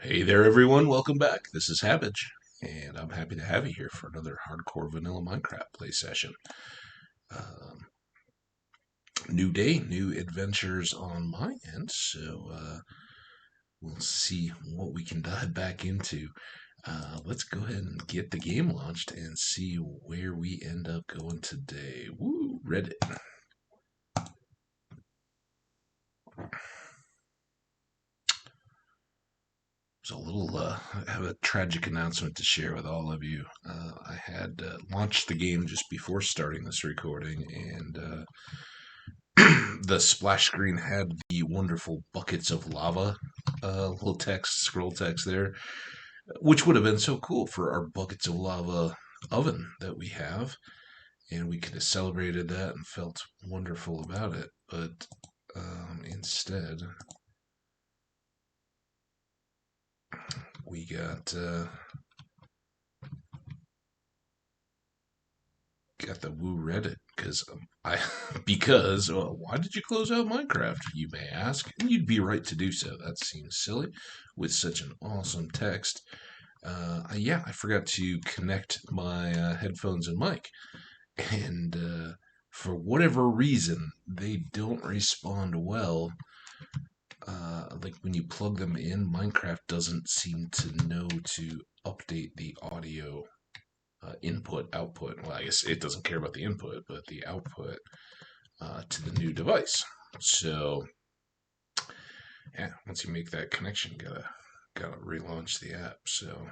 Hey there, everyone. Welcome back. This is Hambbage, and I'm happy to have you here for another Hardcore Vanilla Minecraft play session. Um, New day, new adventures on my end, so we'll see what we can dive back into. Let's go ahead and get the game launched and see where we end up going today. Woo, Reddit. So I have a tragic announcement to share with all of you. I had launched the game just before starting this recording, and the splash screen had the wonderful buckets of lava little text, scroll text there, which would have been so cool for our buckets of lava oven that we have. And we could have celebrated that and felt wonderful about it. But instead, we got the woo Reddit because why did you close out Minecraft? You may ask, and you'd be right to do so. That seems silly, with such an awesome text. Yeah, I forgot to connect my headphones and mic, and for whatever reason, they don't respond well. Like when you plug them in, Minecraft doesn't seem to know to update the audio input output. Well, I guess it doesn't care about the input, but the output to the new device. So yeah, once you make that connection, gotta relaunch the app. So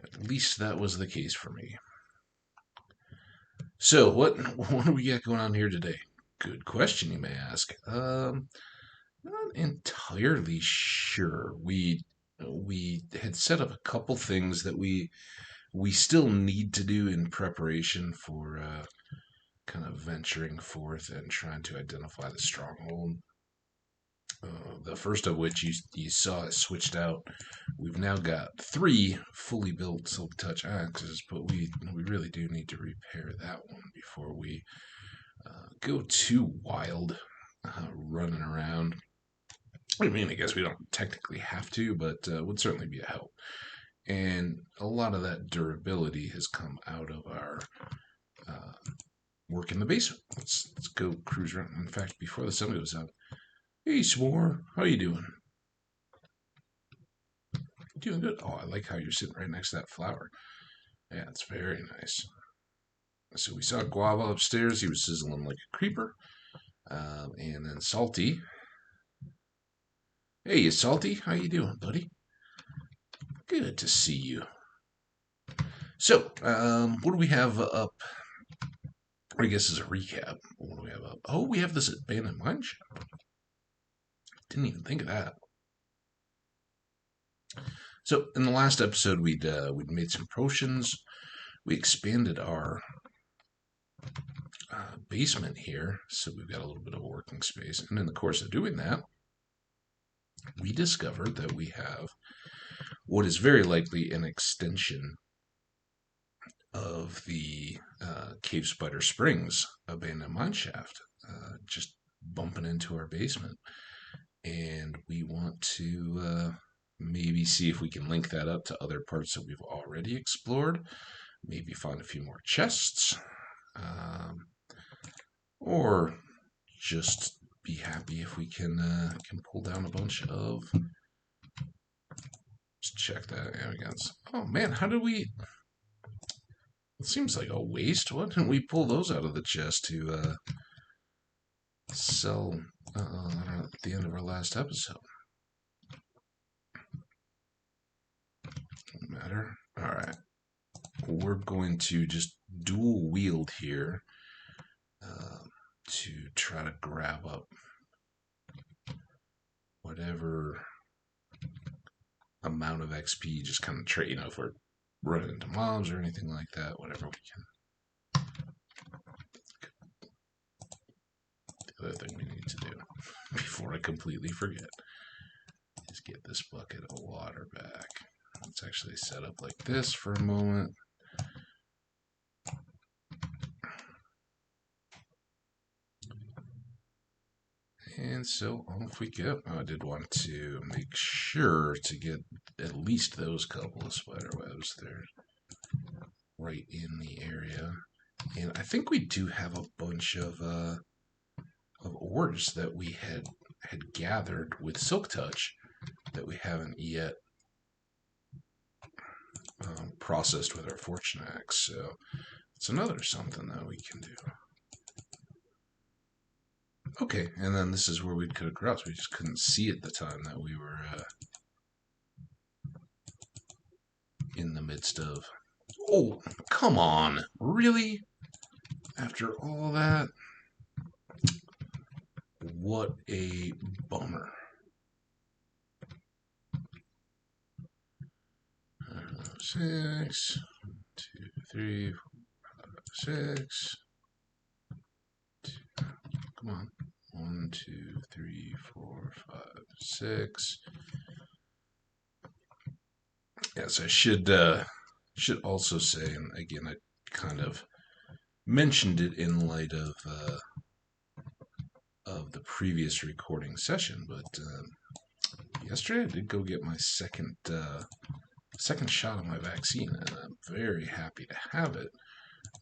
at least that was the case for me. So what do we got going on here today? Good question, you may ask. Not entirely sure. We had set up a couple things that we still need to do in preparation for kind of venturing forth and trying to identify the stronghold. The first of which you saw is switched out. We've now got three fully built silk touch axes, but we really do need to repair that one before we go too wild running around. I mean, I guess we don't technically have to, but would certainly be a help. And a lot of that durability has come out of our uh, work in the basement. Let's go cruise around. In fact, before the sun goes up, hey S'more, how you doing? Doing good. Oh, I like how you're sitting right next to that flower. Yeah, it's very nice. So we saw Guava upstairs. He was sizzling like a creeper. And then Salty. Hey, Salty, how you doing, buddy? Good to see you. So, what do we have up? I guess as a recap, what do we have up? Oh, we have this abandoned mine shaft. Didn't even think of that. So, in the last episode, we'd made some potions. We expanded our basement here, so we've got a little bit of a working space. And in the course of doing that, we discovered that we have what is very likely an extension of the Cave Spider Springs abandoned mine shaft, just bumping into our basement. And we want to maybe see if we can link that up to other parts that we've already explored. Maybe find a few more chests, um, or just be happy if we can pull down a bunch of. Let's check that. Yeah, we got. Oh man, how did we? It seems like a waste. Why didn't we pull those out of the chest to sell at the end of our last episode? Doesn't matter. All right. We're going to just dual wield here uh, to try to grab up whatever amount of XP, just kind of trade, if we're running into mobs or anything like that, whatever we can. The other thing we need to do before I completely forget is get this bucket of water back. Let's actually set up like this for a moment. And so off we go. I did want to make sure to get at least those couple of spider webs there right in the area. And I think we do have a bunch of ores that we had gathered with Silk Touch that we haven't yet processed with our Fortune Axe. So it's another something that we can do. Okay, and then this is where we'd cut across. We just couldn't see at the time that we were in the midst of... Oh, come on. Really? After all that? What a bummer. Six, 2, 3, 4, 5, 6. Come on. 1, 2, 3, 4, 5, 6. Yes, I should also say, and again, I kind of mentioned it in light of the previous recording session, but yesterday I did go get my second shot of my vaccine, and I'm very happy to have it.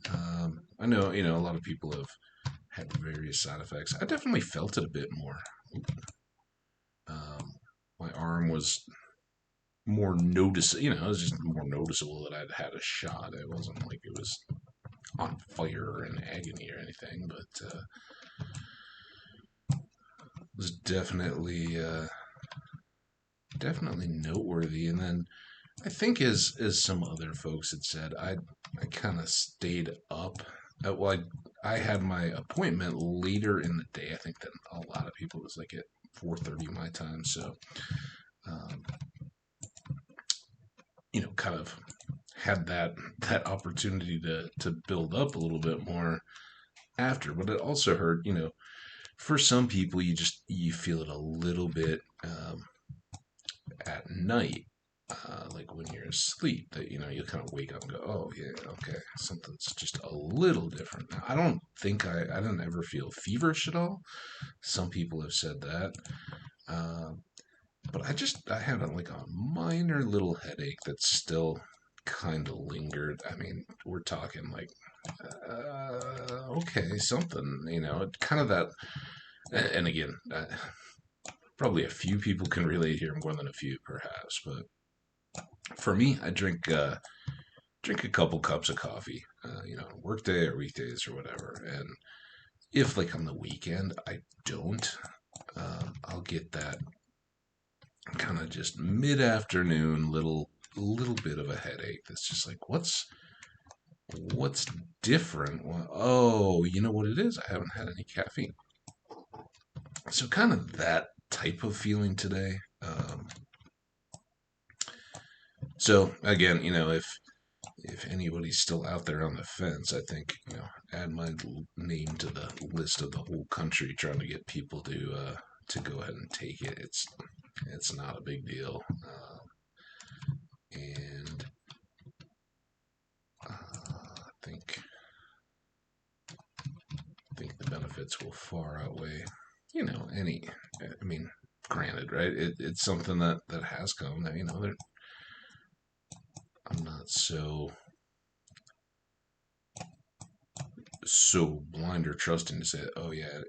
I know, a lot of people have had various side effects. I definitely felt it a bit more. My arm was more noticeable, it was just more noticeable that I'd had a shot. It wasn't like it was on fire or in agony or anything, but it was definitely noteworthy. And then I think as some other folks had said, I kind of stayed up. Well, I had my appointment later in the day, I think, than a lot of people. It was like at 4:30 my time, so kind of had that opportunity to build up a little bit more after. But it also hurt, for some people, you feel it a little bit at night, like when you're asleep, that you kind of wake up and go, oh yeah, okay, something's just a little different. Now, I don't think I didn't ever feel feverish at all. Some people have said that, but I had like a minor little headache that still kind of lingered. I mean, we're talking like, okay, something, kind of that. And again, probably a few people can relate here, more than a few perhaps, but for me, I drink a couple cups of coffee, workday or weekdays or whatever. And if like on the weekend I don't, I'll get that kind of just mid-afternoon little bit of a headache. That's just like, what's different? Well, oh, you know what it is? I haven't had any caffeine. So kind of that type of feeling today. So again, if anybody's still out there on the fence, I think add my name to the list of the whole country trying to get people to go ahead and take it. It's not a big deal, and I think the benefits will far outweigh any. I mean, granted, right? It's something that has come. That I'm not so blind or trusting to say, oh yeah,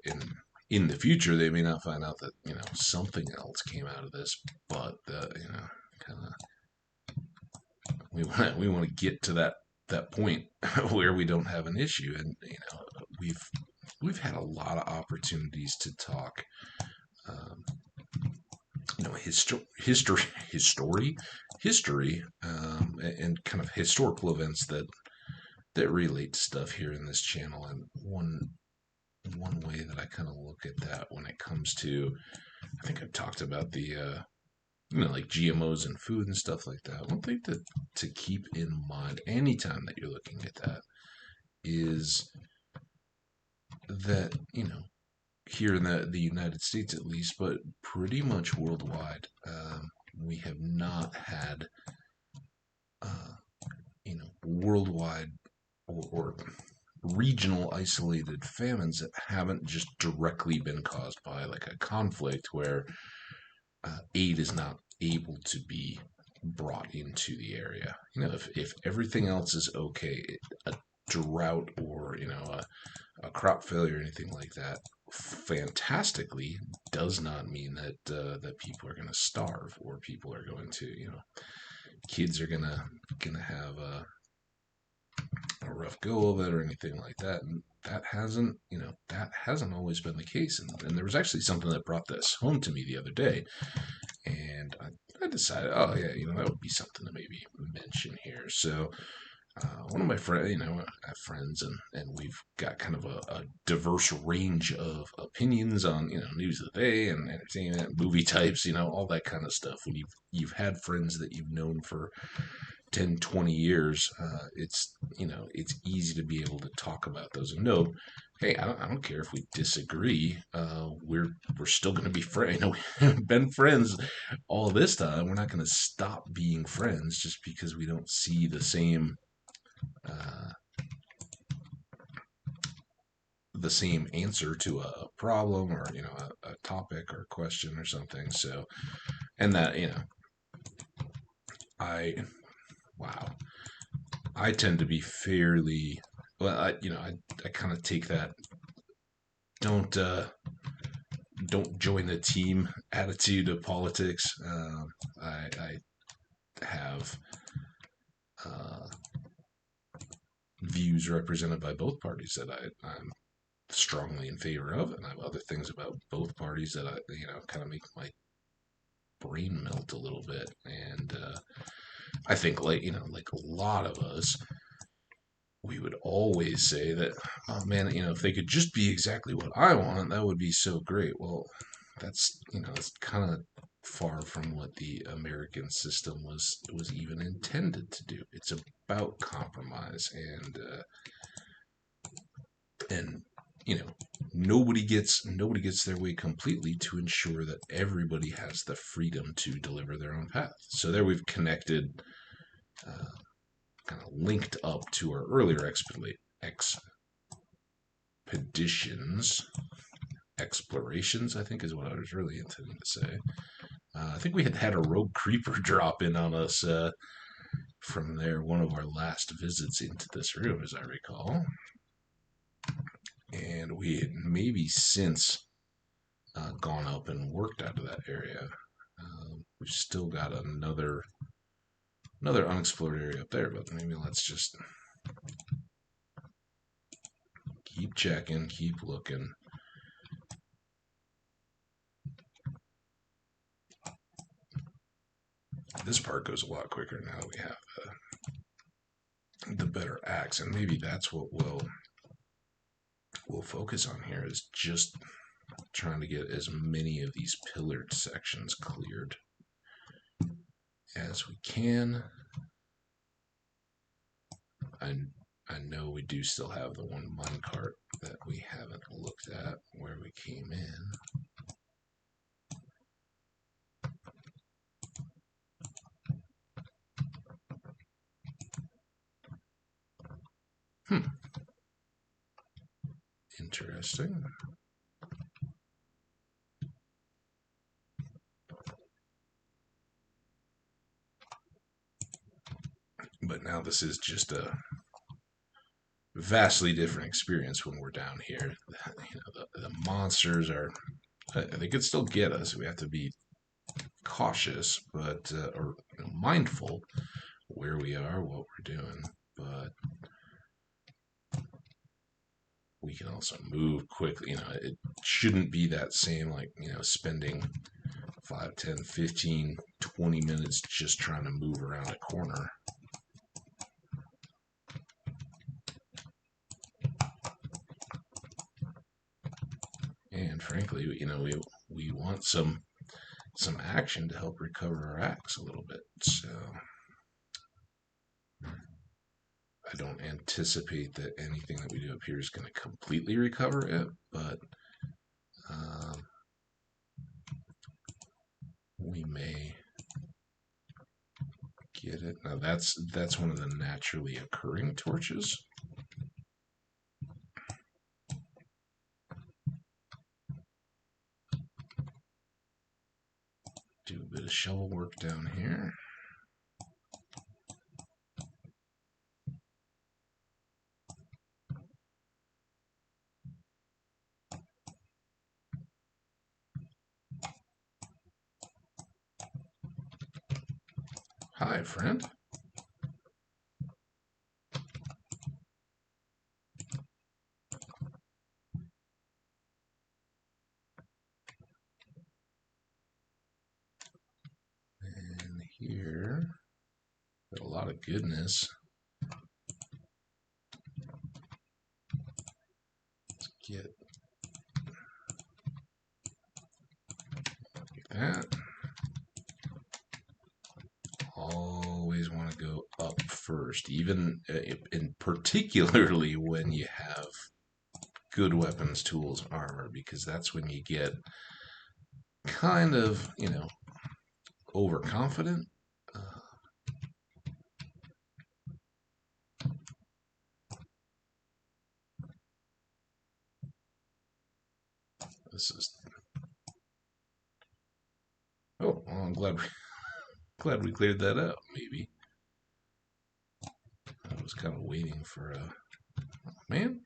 in the future they may not find out that something else came out of this, but kind of we want to get to that point where we don't have an issue, and we've had a lot of opportunities to talk history, and kind of historical events that relate to stuff here in this channel. And one way that I kind of look at that when it comes to, I think I've talked about the like GMOs and food and stuff like that. One thing to keep in mind anytime that you're looking at that is that here in the United States at least, but pretty much worldwide, we have not had worldwide or regional isolated famines that haven't just directly been caused by like a conflict where aid is not able to be brought into the area. If everything else is okay, a drought or a crop failure or anything like that, fantastically does not mean that people are going to starve or people are going to kids are gonna have a rough go of it or anything like that. And that hasn't always been the case. And there was actually something that brought this home to me the other day, and I decided, oh yeah, that would be something to maybe mention here. So one of my friends, I have friends, and we've got kind of a diverse range of opinions on, news of the day and entertainment, movie types, all that kind of stuff. When you've had friends that you've known for 10, 20 years, it's easy to be able to talk about those and know, hey, I don't care if we disagree. We're still going to be friends. We've been friends all this time. We're not going to stop being friends just because we don't see uh, the same answer to a problem or a topic or question or something. So, and that I wow, I tend to be fairly well. I kind of take that don't don't join the team attitude of politics. I have uh, views represented by both parties that I'm strongly in favor of, and I have other things about both parties that I kind of make my brain melt a little bit. And I think like a lot of us, we would always say that, oh man, if they could just be exactly what I want, that would be so great. Well, that's kind of far from what the American system was even intended to do. It's about compromise and nobody gets their way completely to ensure that everybody has the freedom to deliver their own path. So there we've connected, uh, kind of linked up to our earlier expeditions, explorations, I think is what I was really intending to say. I think we had a rogue creeper drop in on us from there, one of our last visits into this room, as I recall. And we had maybe since gone up and worked out of that area. We've still got another unexplored area up there, but maybe let's just keep checking, keep looking. This part goes a lot quicker now that we have the better axe, and maybe that's what we'll focus on here, is just trying to get as many of these pillared sections cleared as we can. I know we do still have the one minecart that we haven't looked at where we came in. Interesting. But now this is just a vastly different experience when we're down here. The monsters are, they could still get us. We have to be cautious, but or mindful where we are, what we're doing. But we can also move quickly. It shouldn't be that same, like, spending 5, 10, 15, 20 minutes just trying to move around a corner. And frankly, we want some action to help recover our axe a little bit. So I don't anticipate that anything that we do up here is going to completely recover it, but we may get it. Now that's one of the naturally occurring torches. Do a bit of shovel work down here. Hi, friend. And here, got a lot of goodness. Let's get like that. Always want to go up first, even in particularly when you have good weapons, tools, armor, because that's when you get kind of, overconfident. Uh, this is. Oh, well, I'm glad we cleared that out. Maybe I was kind of waiting for a man.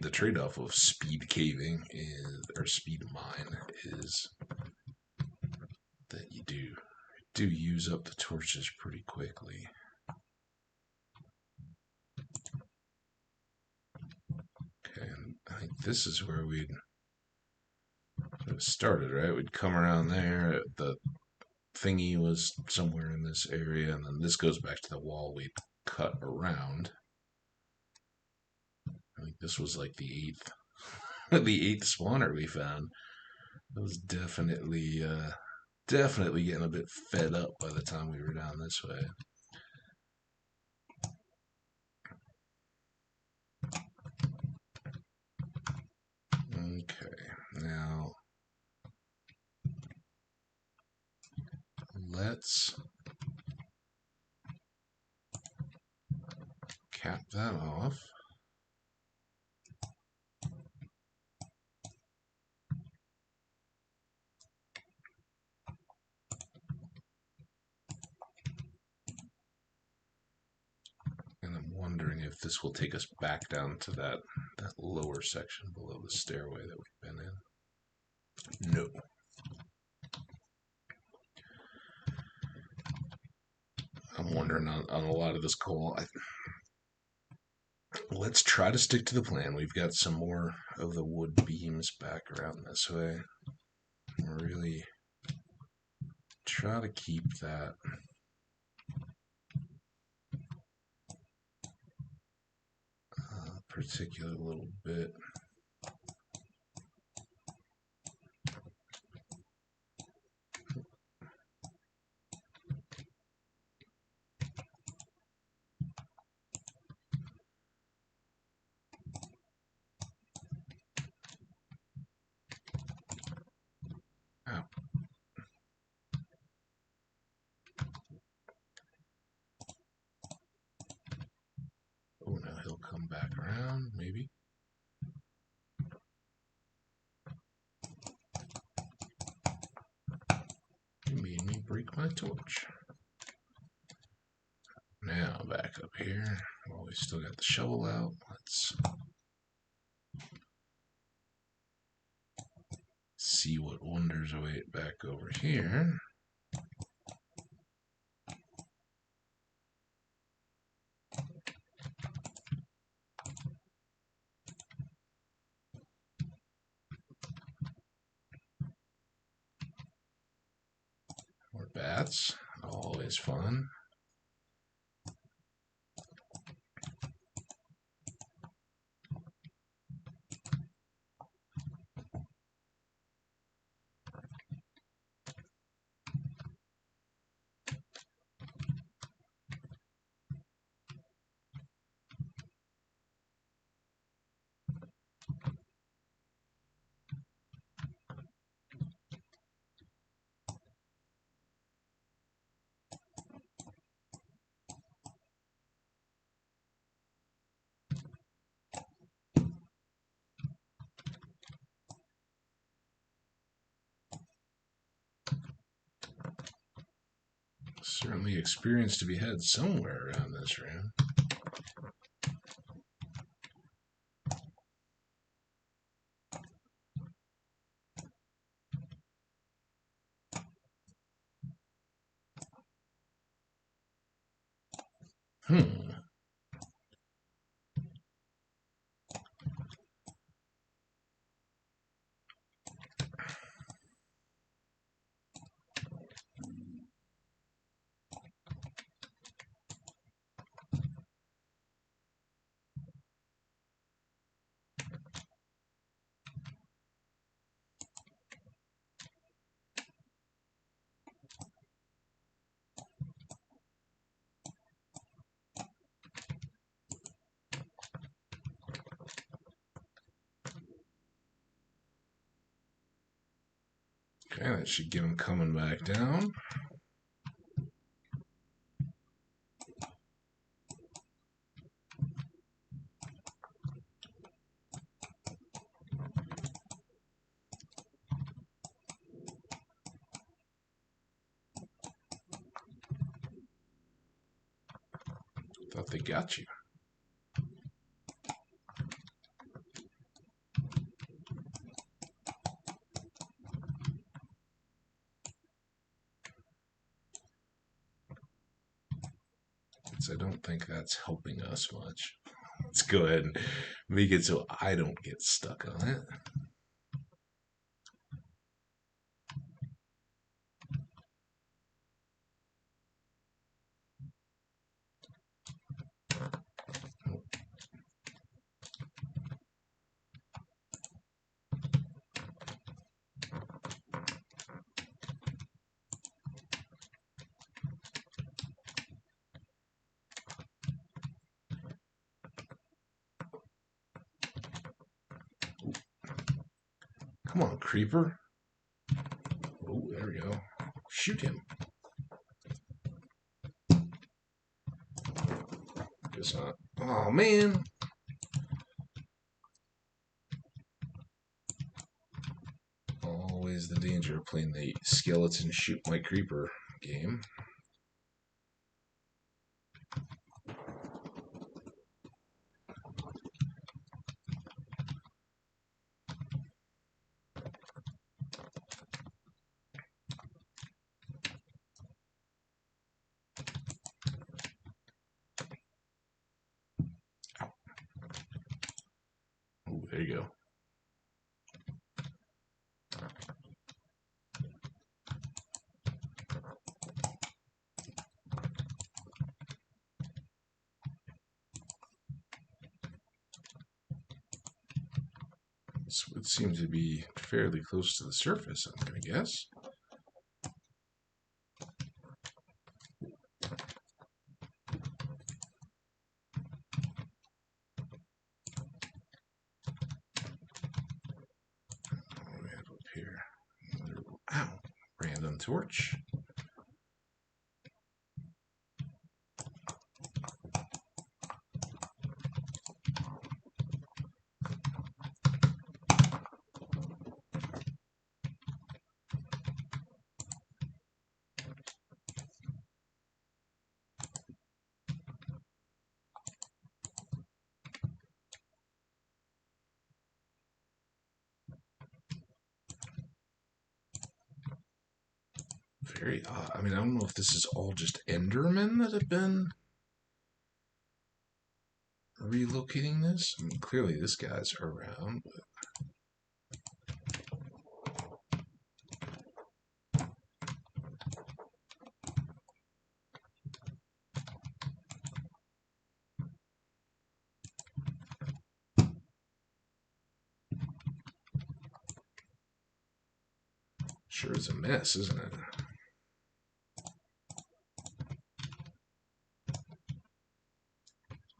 The trade-off of speed caving is, or speed mine, is that you do use up the torches pretty quickly. Okay, and I think this is where we'd started, right? We'd come around there. The thingy was somewhere in this area, and then this goes back to the wall we cut around. I think this was like the eighth, the eighth spawner we found. It was definitely getting a bit fed up by the time we were down this way. Okay, now let's cap that off. And I'm wondering if this will take us back down to that lower section below the stairway that we've been in. No. I'm wondering on a lot of this coal. Let's try to stick to the plan. We've got some more of the wood beams back around this way. Really try to keep that particular little bit. Ow. Oh, now he'll come back around, maybe. You made me break my torch. Now back up here. Well, we still got the shovel out. Let's see what wonders await back over here. More bats, always fun. Certainly experience to be had somewhere around this room. Hmm. Okay, that should get him coming back down. Thought they got you. I don't think that's helping us much. Let's go ahead and make it so I don't get stuck on it. Come on, creeper. Oh, there we go. Shoot him. Guess not. Oh, man. Always the danger of playing the skeleton shoot my creeper game. Oh, there you go. This would seem to be fairly close to the surface, I'm going to guess. What do we have up here? Another, ow, random torch. Very odd. I mean, I don't know if this is all just Endermen that have been relocating this. I mean, clearly this guy's around, but sure is a mess, isn't it?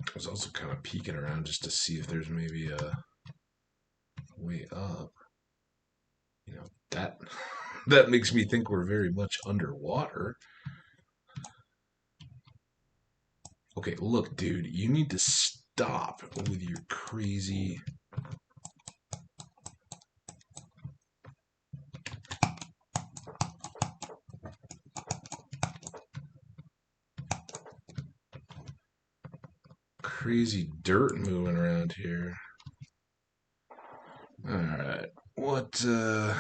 I was also kind of peeking around just to see if there's maybe a way up. You know, that that makes me think we're very much underwater. Okay, look, dude, you need to stop with your crazy... crazy dirt moving around here. Alright. What, I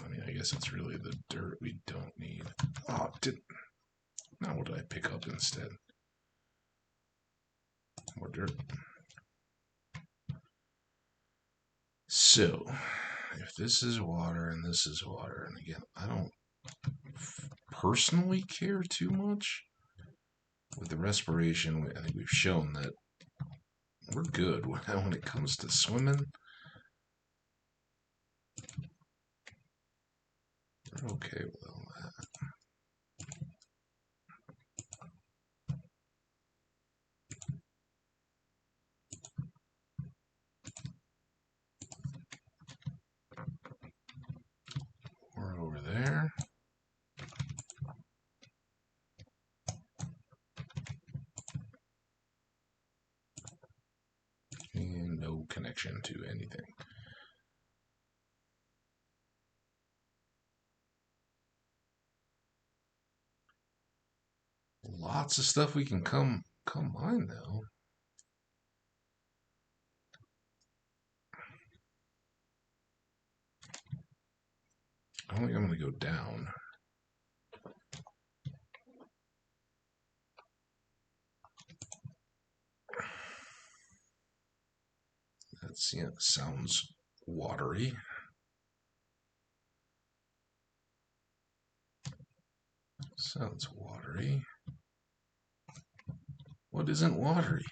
mean, I guess it's really the dirt we don't need. Oh, now what did I pick up instead? More dirt. So, if this is water and this is water, and again, I don't personally care too much with the respiration. I think we've shown that we're good when it comes to swimming. We're okay with all that. We're over there. And no connection to anything. Lots of stuff we can come mine though. I don't think I'm going to go down. That's, yeah, sounds watery. Sounds watery. What isn't watery?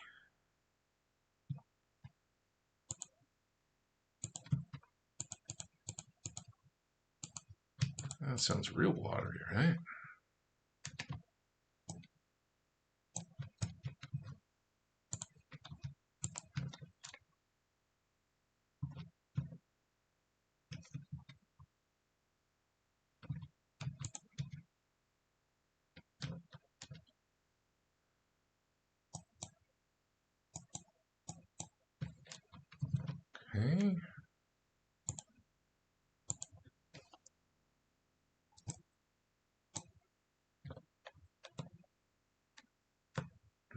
That sounds real watery, right? Okay.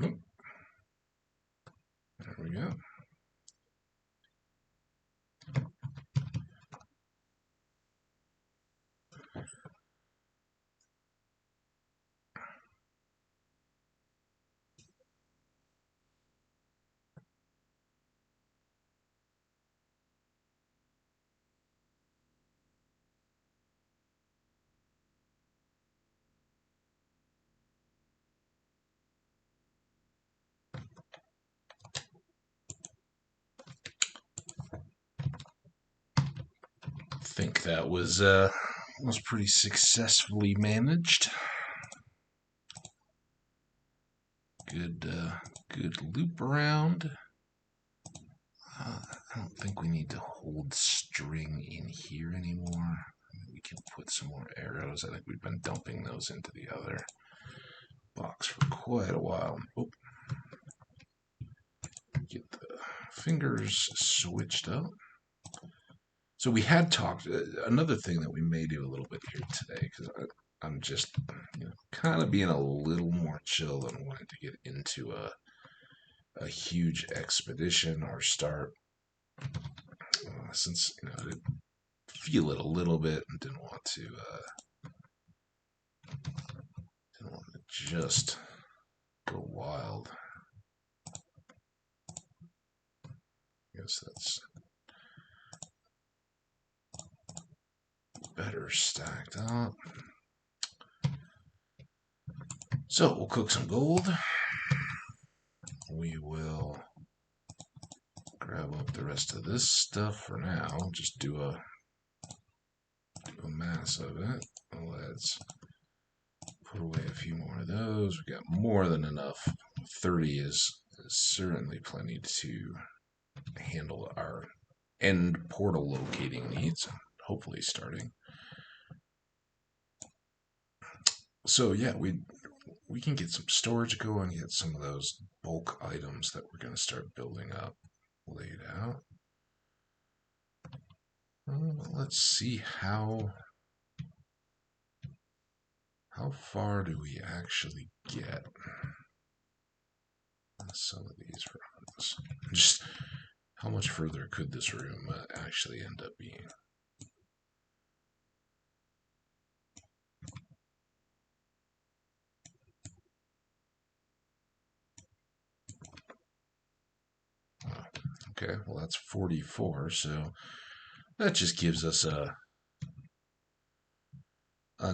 Nope. There we go. I think that was pretty successfully managed. Good loop around. I don't think we need to hold string in here anymore. We can put some more arrows. I think we've been dumping those into the other box for quite a while. Oh. Get the fingers switched up. So we had talked, another thing that we may do a little bit here today, because I'm just kind of being a little more chill than wanting to get into a huge expedition or start, since I did feel it a little bit and didn't want to just go wild. I guess that's better stacked up. So we'll cook some gold. We will grab up the rest of this stuff for now. Just do a mass of it. Let's put away a few more of those. We got more than enough. 30 is certainly plenty to handle our end portal locating needs. Hopefully starting. So yeah, we can get some storage going, get some of those bulk items that we're going to start building up laid out. Let's see how how far do we actually get? Some of these rooms. Just how much further could this room actually end up being? Okay, well that's 44, so that just gives us a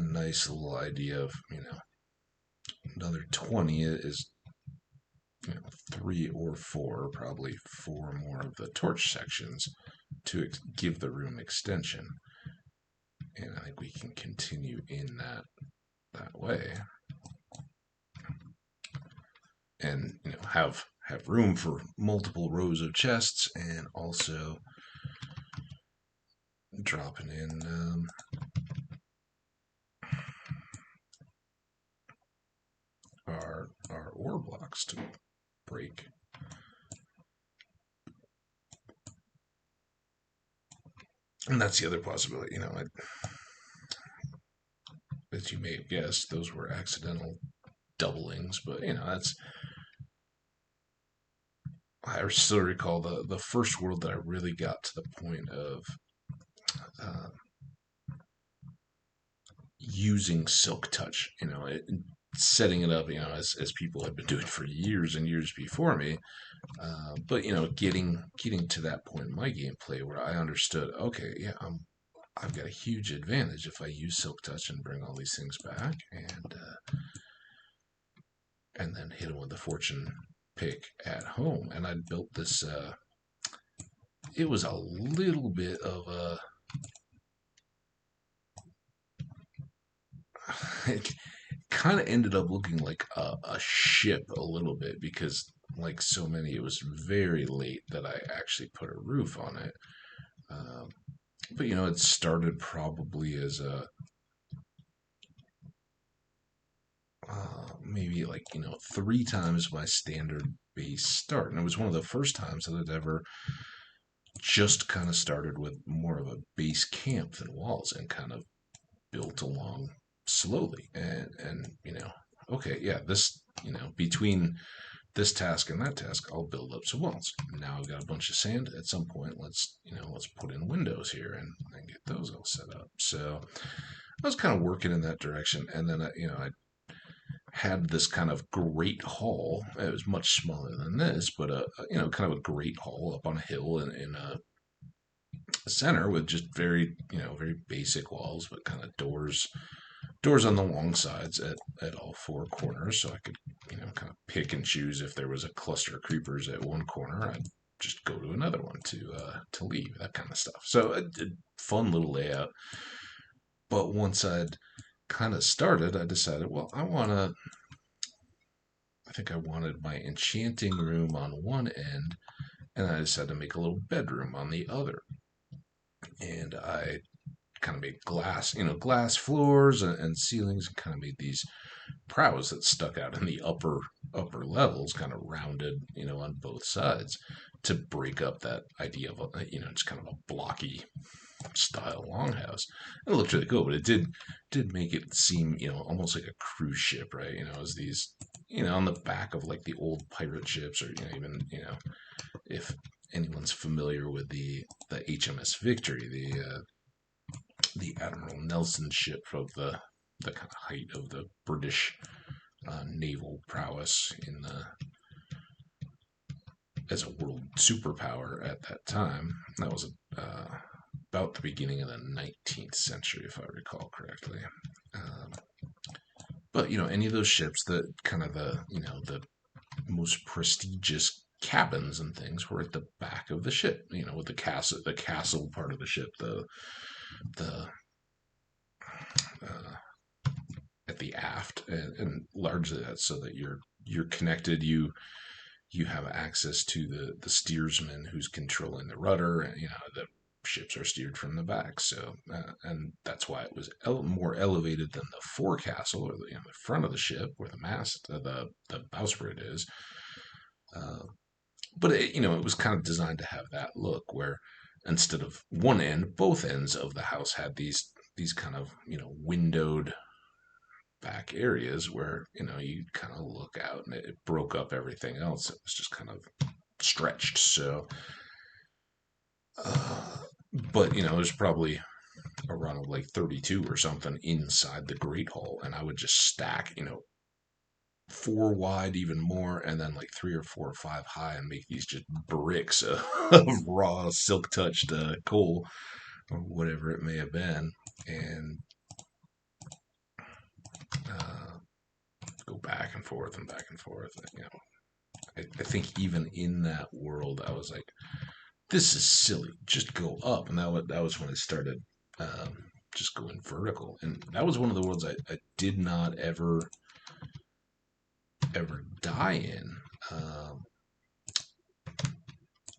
nice little idea of, another 20 is, 3 or 4, probably 4 more of the torch sections to give the room extension. And I think we can continue in that way. And have room for multiple rows of chests, and also dropping in our ore blocks to break. And that's the other possibility, as you may have guessed, those were accidental doublings, but I still recall the first world that I really got to the point of uh, using Silk Touch, setting it up, as people had been doing for years and years before me. But getting to that point in my gameplay where I understood, okay, yeah, I've got a huge advantage if I use Silk Touch and bring all these things back, and then hit them with the fortune pick at home. And I built this. It was a little bit of a. It kind of ended up looking like a ship a little bit, because, like so many, it was very late that I actually put a roof on it. But it started probably as a maybe like 3 times my standard base start, and it was one of the first times that I'd ever just kind of started with more of a base camp than walls, and kind of built along slowly. And okay, yeah, this between this task and that task, I'll build up some walls. Now I've got a bunch of sand. At some point, let's put in windows here and get those all set up. So I was kind of working in that direction, and then I had this kind of great hall. It was much smaller than this, but kind of a great hall up on a hill in a center with just very basic walls, but kind of doors on the long sides at all 4 corners, so I could kind of pick and choose. If there was a cluster of creepers at one corner, I'd just go to another one to leave, that kind of stuff. So a fun little layout. But once I'd kind of started, I decided, well, I think I wanted my enchanting room on one end, and I decided to make a little bedroom on the other. And I kind of made glass floors and ceilings, and kind of made these prows that stuck out in the upper levels, kind of rounded, on both sides, to break up that idea of just kind of a blocky style longhouse. It looked really cool, but it did make it seem almost like a cruise ship, right? As these on the back of like the old pirate ships, or even if anyone's familiar with the HMS Victory, the Admiral Nelson ship of the kind of height of the British naval prowess as a world superpower at that time. That was about the beginning of the 19th century, if I recall correctly. But any of those ships, that kind of the most prestigious cabins and things were at the back of the ship. With the castle part of the ship, the at the aft, and largely that's so that you're connected. You have access to the steersman who's controlling the rudder, and the ships are steered from the back. So and that's why it was more elevated than the forecastle, or the front of the ship, where the mast, the bowsprit is. But it was kind of designed to have that look, where instead of one end, both ends of the house had these kind of windowed back areas where, you kind of look out and it broke up everything else. It was just kind of stretched. So, uh, but, there's probably a run of like 32 or something inside the Great Hall. And I would just stack, 4 wide, even more, and then like 3 or 4 or 5 high, and make these just bricks of raw silk touched coal or whatever it may have been, and uh, go back and forth and back and forth. I think even in that world, I was like, "This is silly. Just go up." And that was when I started just going vertical, and that was one of the worlds I did not ever die in.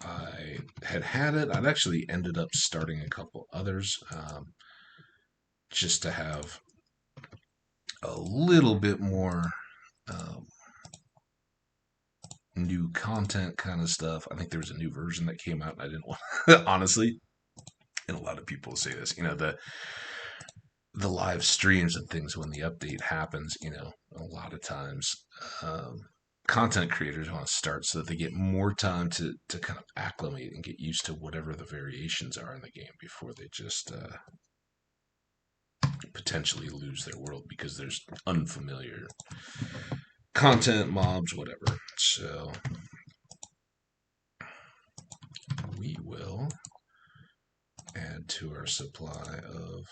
I had it. I'd actually ended up starting a couple others, just to have a little bit more um, new content kind of stuff. I think there was a new version that came out, and I didn't want, honestly. And a lot of people say this, the live streams and things when the update happens. A lot of times, um, content creators want to start so that they get more time to kind of acclimate and get used to whatever the variations are in the game before they just potentially lose their world because there's unfamiliar content, mobs, whatever. So we will add to our supply of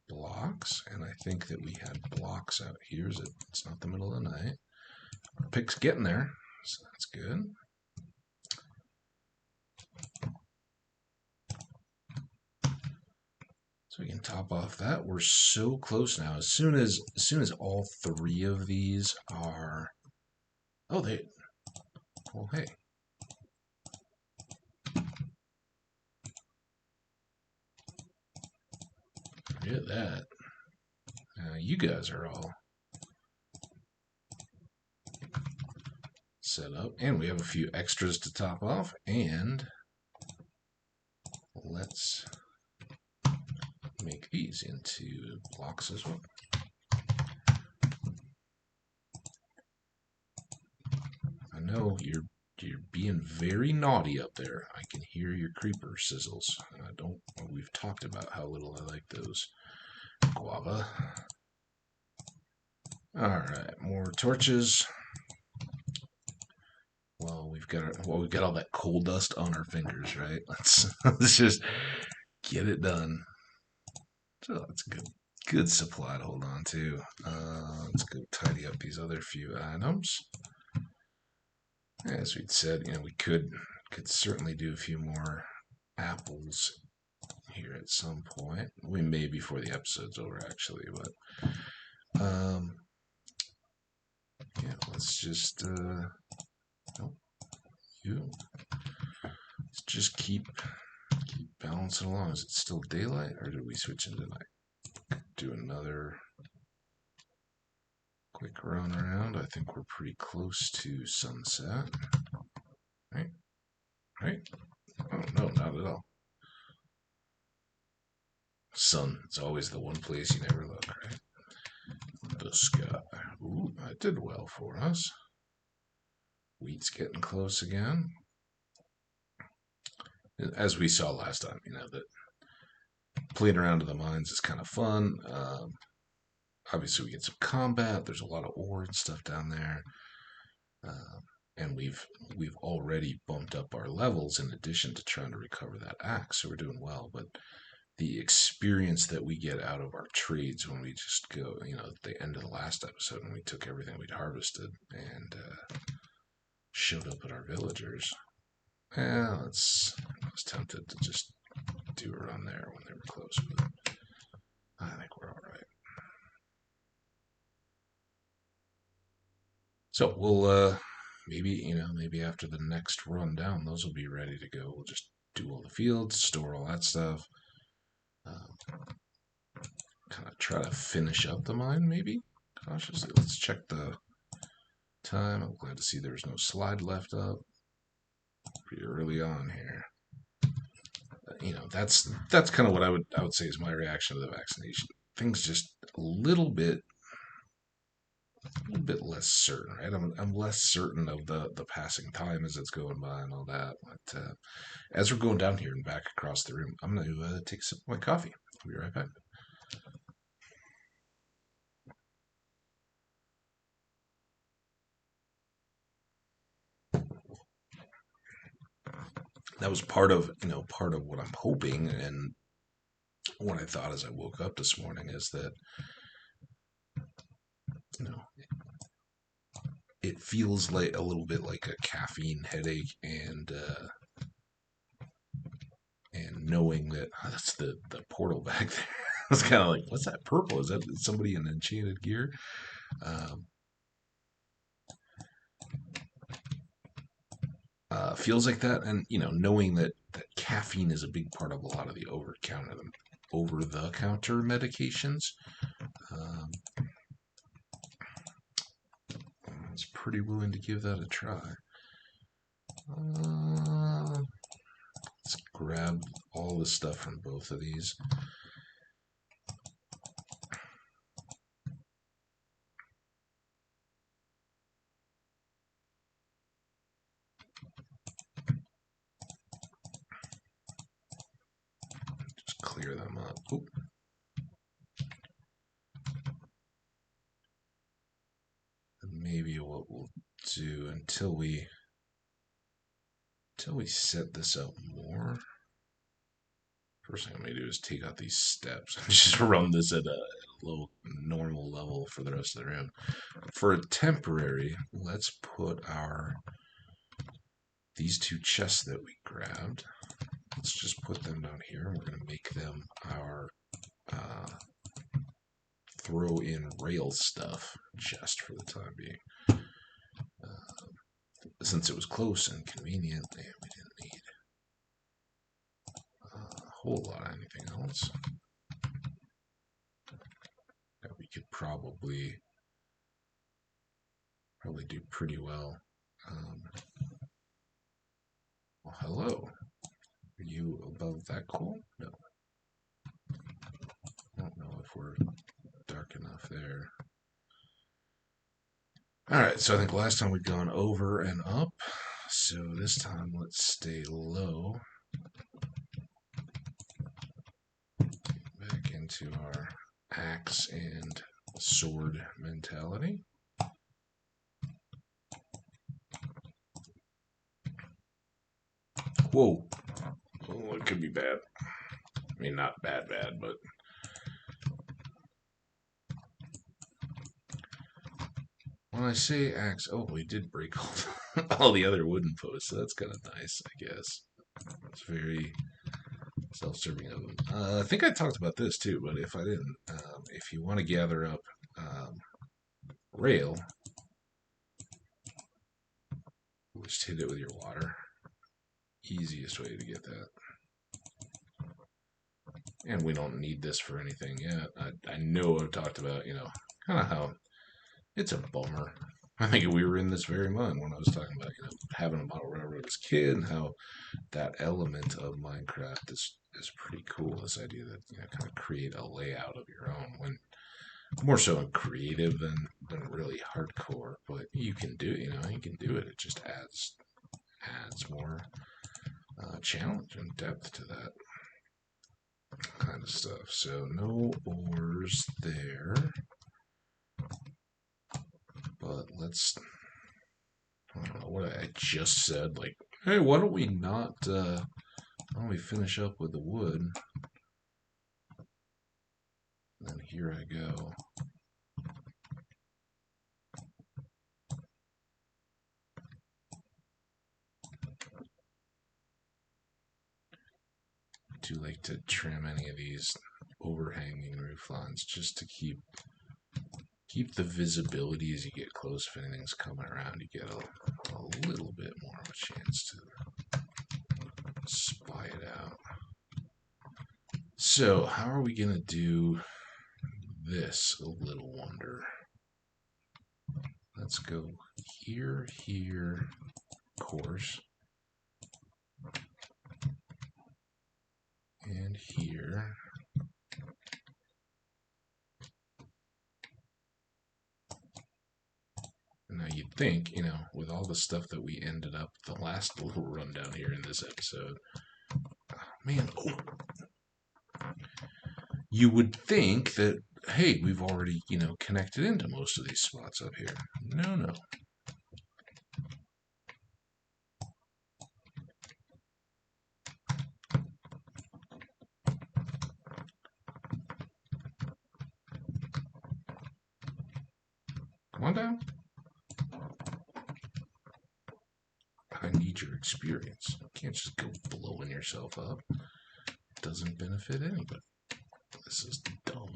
blocks, and I think that we had blocks out here. It's not the middle of the night. Our pick's getting there, so that's good. So we can top off that. We're so close now. As soon as all 3 of these are, oh, hey, forget that. You guys are all set up, and we have a few extras to top off. And let's make these into blocks as well. I know you're being very naughty up there. I can hear your creeper sizzles. We've talked about how little I like those. Guava. All right, more torches. We've got all that coal dust on our fingers, right? Let's just get it done. So that's good supply to hold on to. Let's go tidy up these other few items. As we'd said, we could certainly do a few more apples here at some point. We may before the episode's over, actually, but yeah, let's just let's just keep balancing along. Is it still daylight, or did we switch into night? Do another quick run around. I think we're pretty close to sunset. Right? Oh, no, not at all. Sun, it's always the one place you never look, right? The sky. Ooh, that did well for us. Wheat's getting close again. As we saw last time, that playing around in the mines is kind of fun. Obviously, we get some combat. There's a lot of ore and stuff down there. And we've already bumped up our levels in addition to trying to recover that axe, so we're doing well. But the experience that we get out of our trades when we just go, at the end of the last episode when we took everything we'd harvested and showed up at our villagers. I was tempted to just do a run there when they were close, but I think we're all right. So we'll maybe after the next run down, those will be ready to go. We'll just do all the fields, store all that stuff. Kind of try to finish up the mine, maybe cautiously. Let's check the time. I'm glad to see there's no slide left up. Pretty early on here. That's kind of what I would say is my reaction to the vaccination. Things just a little bit a little bit less certain, right? I'm less certain of the passing time as it's going by and all that. But as we're going down here and back across the room, I'm going to take a sip of my coffee. I'll be right back. That was part of what I'm hoping, and what I thought as I woke up this morning is that, you know, it feels like a little bit like a caffeine headache, and knowing that that's the portal back there. I was kind of like, what's that purple? Is that somebody in enchanted gear? Um, Feels like that, and knowing that caffeine is a big part of a lot of the over the counter medications. Um, I was pretty willing to give that a try. Let's grab all the stuff from both of these. Just clear them up. Oop. And maybe what we'll do until we set this up more. First thing I'm going to do is take out these steps and just run this at a low normal level for the rest of the room. For a temporary, let's put these two chests that we grabbed. Let's just put them down here. We're going to make them our throw in rail stuff chest for the time being. Since it was close and convenient, we didn't need a whole lot of anything else. That we could probably do pretty well. Well, hello. Are you above that cool? No. I don't know if we're dark enough there. Alright, so I think last time we'd gone over and up. So this time let's stay low. Back into our axe and sword mentality. Whoa. Oh, it could be bad. I mean, not bad, but... When I say axe... Oh, we did break all the other wooden posts, so that's kind of nice, I guess. It's very self-serving of them. I think I talked about this too, but if I didn't, if you want to gather up rail, just hit it with your water. Easiest way to get that. And we don't need this for anything yet. I know I've talked about, kind of how it's a bummer. I think we were in this very moment when I was talking about, having a model railroad as a kid, and how that element of Minecraft is pretty cool. This idea that, kind of create a layout of your own, when more so in creative than really hardcore, but you can do it. It just adds more challenge and depth to that kind of stuff. So no ores there, but let's, I don't know what I just said, like, hey, why don't we finish up with the wood? And then here I go. Do like to trim any of these overhanging roof lines just to keep the visibility as you get close. If anything's coming around, you get a little bit more of a chance to spy it out. So how are we gonna do this, a little wonder? Let's go here, of course, and here. think, with all the stuff that we ended up, the last little rundown here in this episode, man, you would think that, hey, we've already, connected into most of these spots up here. No, no. Come on down. I need your experience. You can't just go blowing yourself up. It doesn't benefit anybody. This is dumb.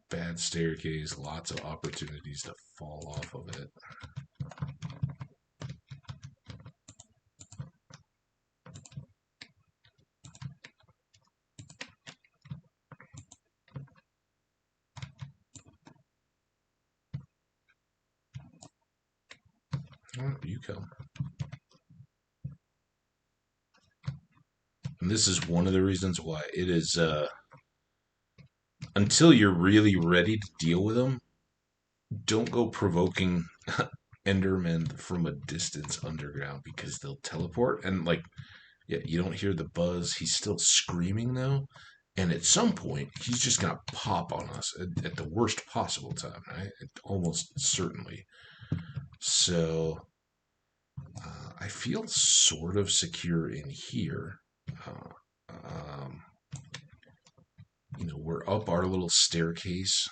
Bad staircase, lots of opportunities to fall off of it. Oh, you come. And this is one of the reasons why it is, until you're really ready to deal with them, don't go provoking Endermen from a distance underground because they'll teleport. And, like, yeah, you don't hear the buzz. He's still screaming, though. And at some point, he's just going to pop on us at the worst possible time, right? Almost certainly. So I feel sort of secure in here. Um, we're up our little staircase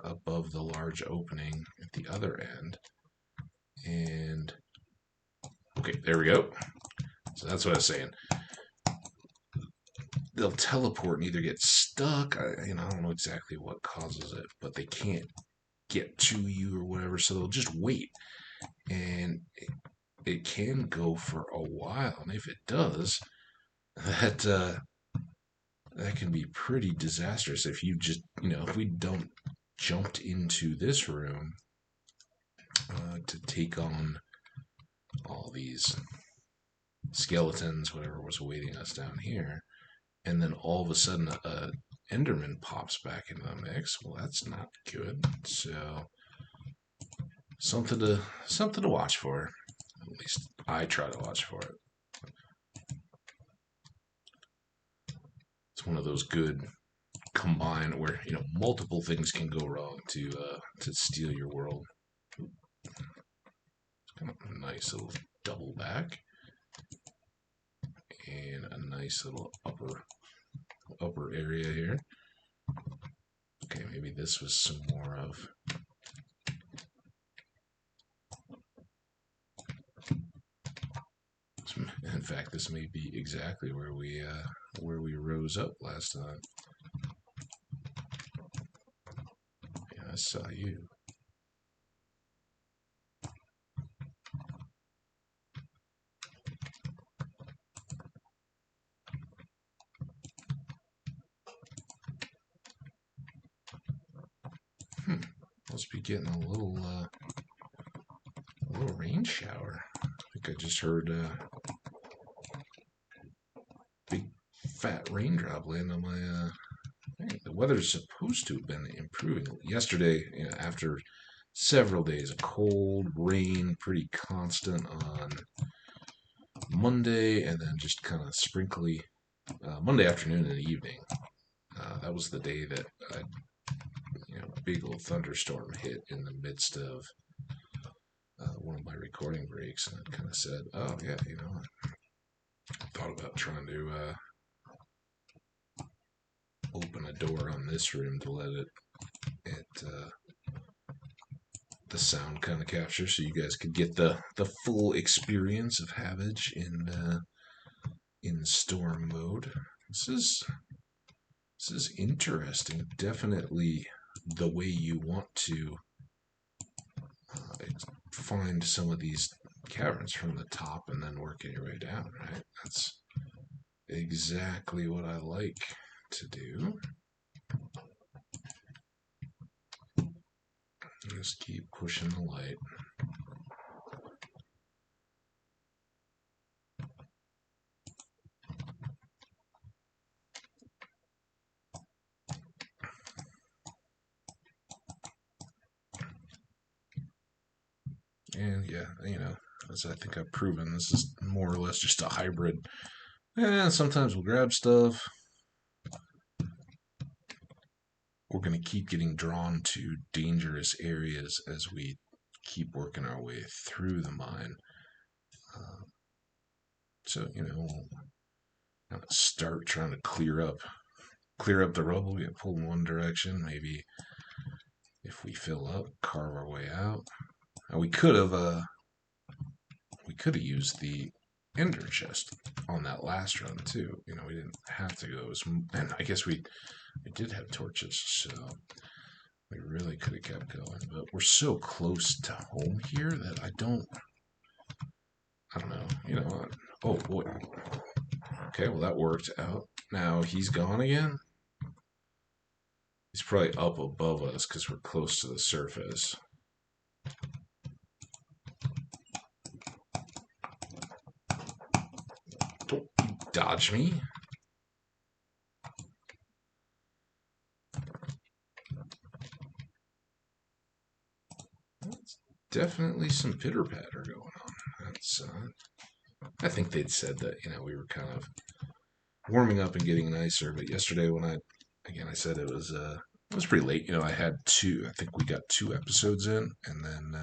above the large opening at the other end. And, okay, there we go. So that's what I was saying. They'll teleport and either get stuck. I don't know exactly what causes it, but they can't get to you or whatever, so they'll just wait. And it can go for a while. And if it does, that can be pretty disastrous if you just, if we don't jumped into this room to take on all these skeletons, whatever was awaiting us down here, and then all of a sudden a Enderman pops back into the mix. Well, that's not good. So something to watch for. At least I try to watch for it. It's one of those good combine where multiple things can go wrong to steal your world. It's kind of a nice little double back and a nice little upper area here. Okay, maybe this was some more of. In fact, this may be exactly where we rose up last time. Yeah, I saw you. Must be getting a little rain shower. I think I just heard big fat raindrop land on my. The weather's supposed to have been improving. Yesterday, after several days of cold rain, pretty constant on Monday, and then just kind of sprinkly Monday afternoon and evening. That was the day that a big old thunderstorm hit in the midst of one of my recording breaks, and I kind of said, "Oh yeah, I thought about trying to open a door on this room to let the sound kind of capture, so you guys could get the full experience of Hambbage in storm mode." This is interesting. Definitely the way you want to find some of these caverns from the top and then working your way down, right? That's exactly what I like to do. Just keep pushing the light. And yeah, as I think I've proven, this is more or less just a hybrid. And sometimes we'll grab stuff. We're going to keep getting drawn to dangerous areas as we keep working our way through the mine. So, we'll kind of start trying to clear up the rubble, get pulled in one direction. Maybe if we fill up, carve our way out. Now we could have used the ender chest on that last run too. We didn't have to go and I guess we did have torches, so we really could have kept going. But we're so close to home here that I don't know. You know what? Oh boy. Okay, well that worked out. Now he's gone again. He's probably up above us because we're close to the surface. Don't dodge me. That's definitely some pitter patter going on. That's. I think they'd said that we were kind of warming up and getting nicer. But yesterday when I said it was pretty late. I had two. I think we got 2 episodes in, and then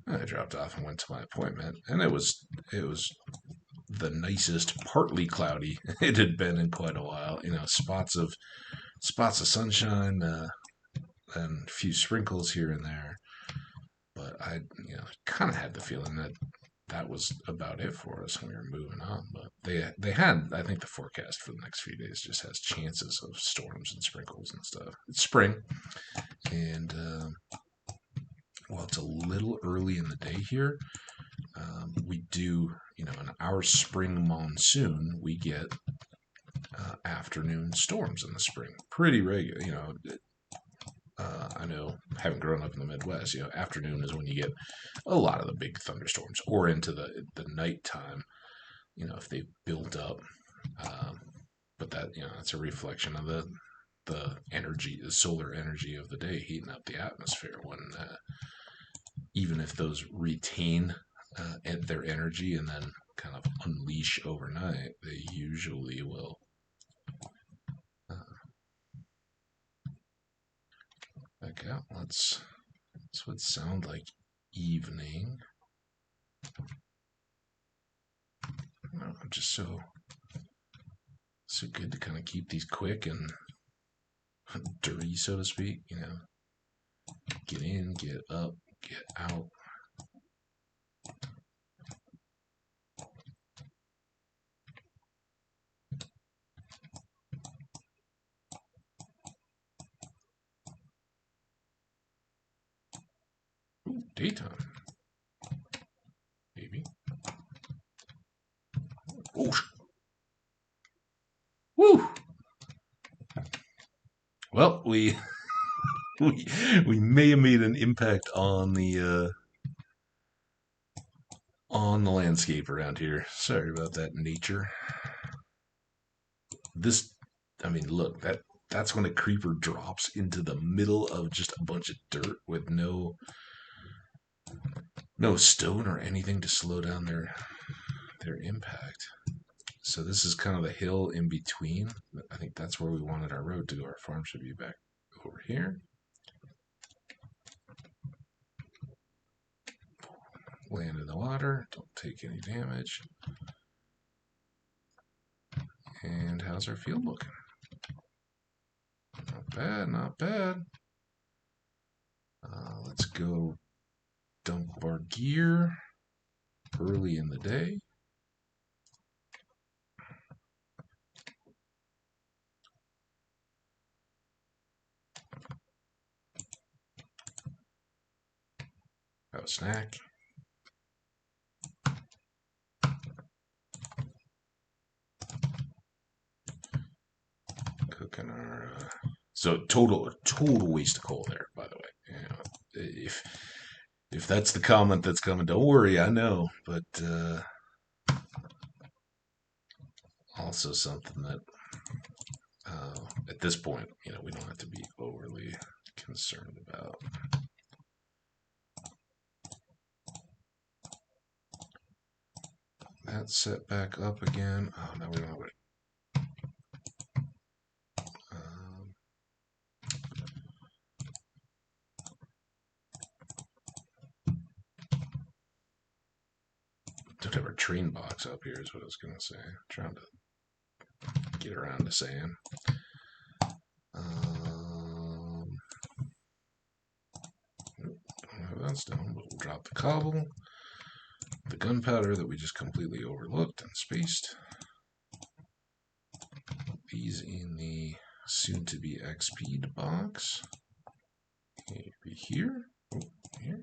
I dropped off and went to my appointment, and it was the nicest, partly cloudy it had been in quite a while. Spots of sunshine, and a few sprinkles here and there. But I, kind of had the feeling that was about it for us when we were moving on. But they had, I think the forecast for the next few days just has chances of storms and sprinkles and stuff. It's spring, and it's a little early in the day here. We do, in our spring monsoon, we get afternoon storms in the spring, pretty regular. I know, having grown up in the Midwest, afternoon is when you get a lot of the big thunderstorms, or into the nighttime. If they build up, but that that's a reflection of the energy, the solar energy of the day heating up the atmosphere. When even if those retain their energy and then kind of unleash overnight, they usually will. Back out. This would sound like evening. I'm just so good to kind of keep these quick and dirty, so to speak. Get in, get up, get out. Ooh, daytime. Maybe. Oh, woo! Well, we may have made an impact on the landscape around here. Sorry about that, nature. Look, that's when a creeper drops into the middle of just a bunch of dirt with no stone or anything to slow down their impact. So this is kind of the hill in between. I think that's where we wanted our road to go. Our farm should be back over here. Land in the water. Don't take any damage. And how's our field looking? Not bad, not bad. Let's go dump our gear early in the day. Have a snack. Cooking our so total waste of coal there, by the way. If that's the comment that's coming, don't worry, I know, but also something that at this point, we don't have to be overly concerned about. that set back up again. Oh, now we don't have it. Don't have our train box up here is what I was going to say. I'm trying to get around to saying. That's done, but we'll drop the cobble. The gunpowder that we just completely overlooked and spaced. These in the soon-to-be XP'd box. Here. Oh, here.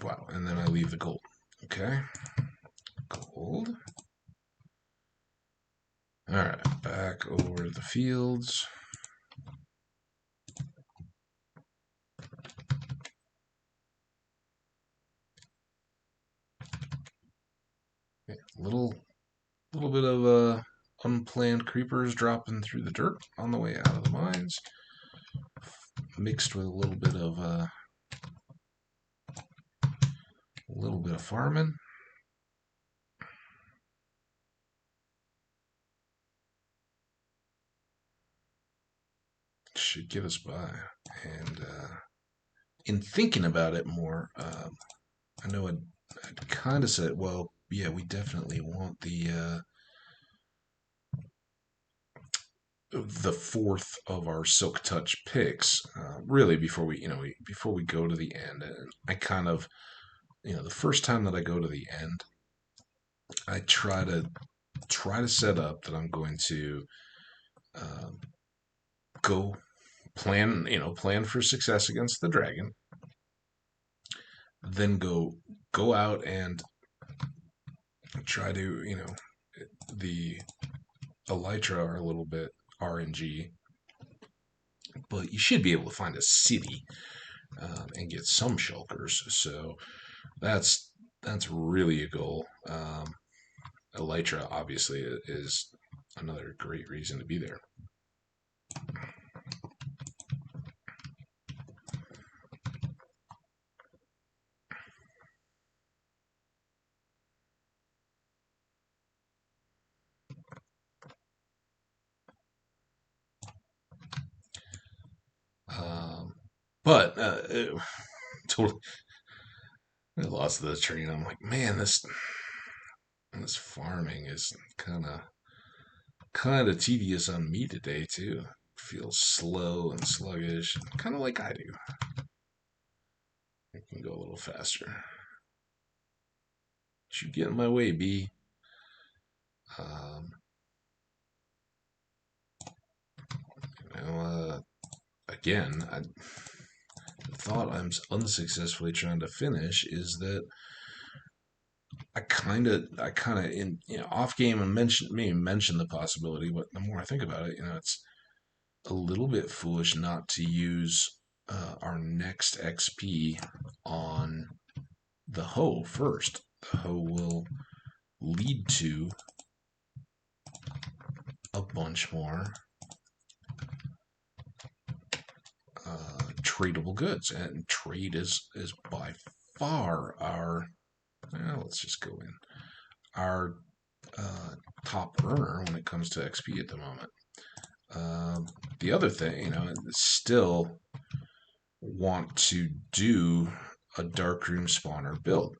Wow, and then I leave the gold. Okay. Gold. Alright, back over the fields. Okay, little bit of unplanned creepers dropping through the dirt on the way out of the mines, mixed with a little bit of farming. Should get us by. And in thinking about it more, I know I'd kind of said, well, yeah, we definitely want the fourth of our Silk Touch picks, really before before we go to the end. And I kind of, the first time that I go to the end, I try to set up that I'm going to go plan for success against the dragon, then go out and try to, the elytra are a little bit RNG, but you should be able to find a city and get some shulkers. So that's really a goal. Elytra obviously is another great reason to be there. But totally I lost the train. I'm like, man, this farming is kind of tedious on me today too. Feels slow and sluggish, kind of like I do. I can go a little faster. You get in my way, B. Again, the thought I'm unsuccessfully trying to finish is that I kind of in off game and mention the possibility, but the more I think about it, it's a little bit foolish not to use our next XP on the hoe first. The hoe will lead to a bunch more tradable goods, and trade is by far our let's just go in our top earner when it comes to XP at the moment. The other thing, still want to do a darkroom spawner build.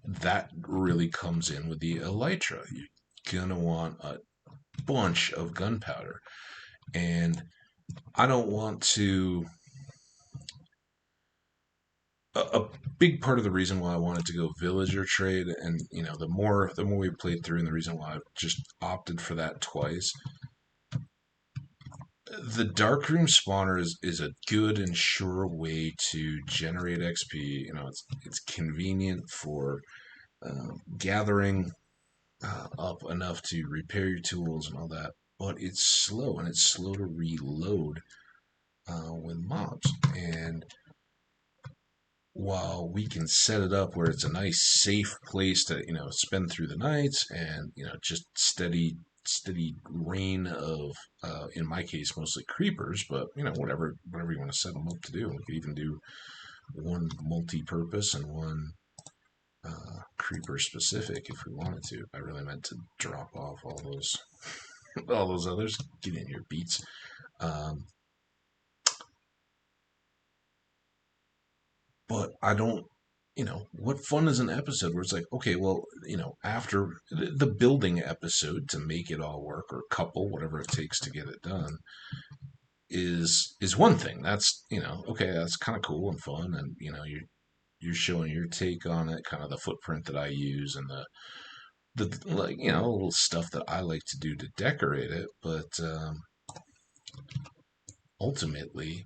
That really comes in with the elytra. You're gonna want a bunch of gunpowder, and I don't want to. A big part of the reason why I wanted to go villager trade, and the more we played through, and the reason why I've just opted for that twice. The darkroom spawner is a good and sure way to generate XP. It's convenient for gathering up enough to repair your tools and all that, but it's slow, and it's slow to reload with mobs. And while we can set it up where it's a nice safe place to spend through the nights, and just steady steady rain of, in my case, mostly creepers, but whatever you want to set them up to do. We could even do one multi-purpose and one creeper specific if we wanted to. I really meant to drop off all those all those others. Get in your beats. Um, but I don't, what fun is an episode where it's like, okay, well, after the building episode to make it all work, or couple, whatever it takes to get it done, is one thing. That's, okay, that's kind of cool and fun, and you're showing your take on it, kind of the footprint that I use, and the like, little stuff that I like to do to decorate it. But ultimately,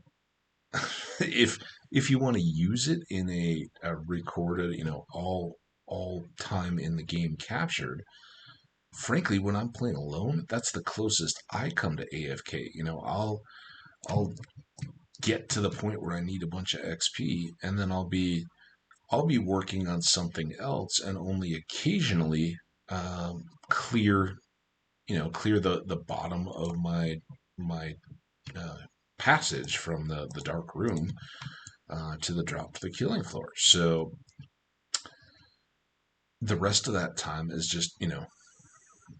if you want to use it in a recorded, all time in the game captured, frankly, when I'm playing alone, that's the closest I come to AFK. I'll get to the point where I need a bunch of XP, and then I'll be working on something else, and only occasionally clear clear the bottom of my uh, passage from the dark room to the drop to the killing floor. So the rest of that time is just,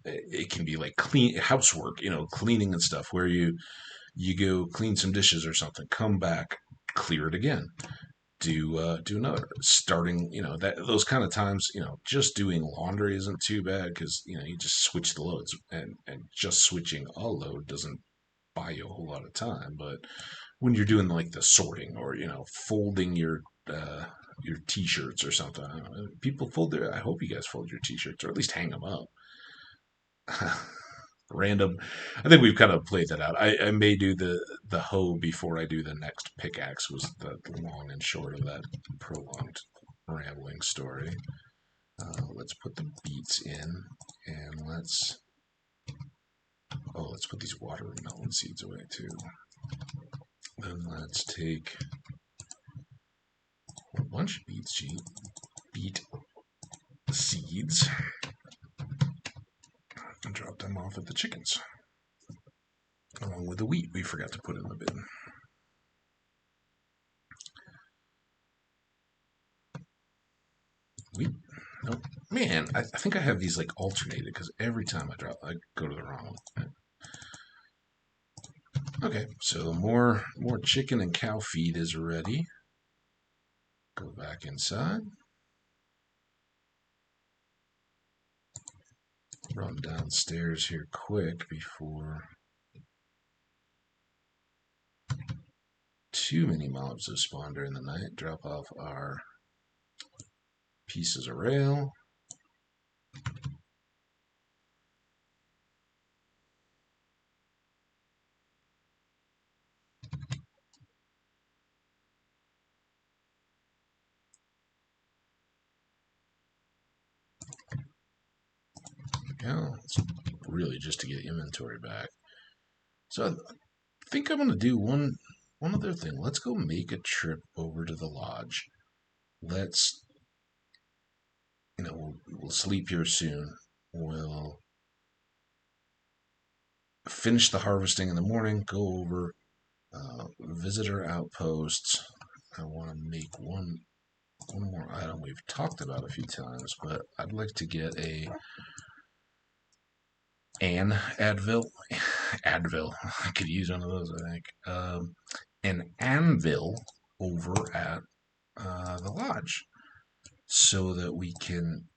it can be like clean housework, cleaning and stuff, where you go clean some dishes or something, come back, clear it again, do another, starting, that those kind of times, just doing laundry isn't too bad, because you just switch the loads, and just switching a load doesn't buy you a whole lot of time. But when you're doing like the sorting, or folding your t-shirts or something, I don't know, people fold their, I hope you guys fold your t-shirts, or at least hang them up. Random. I think we've kind of played that out. I may do the hoe before I do the next pickaxe, was the long and short of that prolonged rambling story. Let's put the beets in, and let's put these watermelon seeds away too. Then let's take a bunch of beet seeds and drop them off at the chickens, along with the wheat we forgot to put in the bin. Wheat? No, man, I think I have these like alternated, because every time I go to the wrong one. Okay, so more chicken and cow feed is ready. Go back inside. Run downstairs here quick before too many mobs have spawned during the night. Drop off our pieces of rail. Yeah, it's really just to get inventory back. So I think I'm gonna do one other thing. Let's go make a trip over to the lodge. Let's, we'll sleep here soon. We'll finish the harvesting in the morning. Go over, visitor outposts. I want to make one more item we've talked about a few times, but I'd like to get an Advil. Advil. I could use one of those, I think. An anvil over at the lodge, so that we can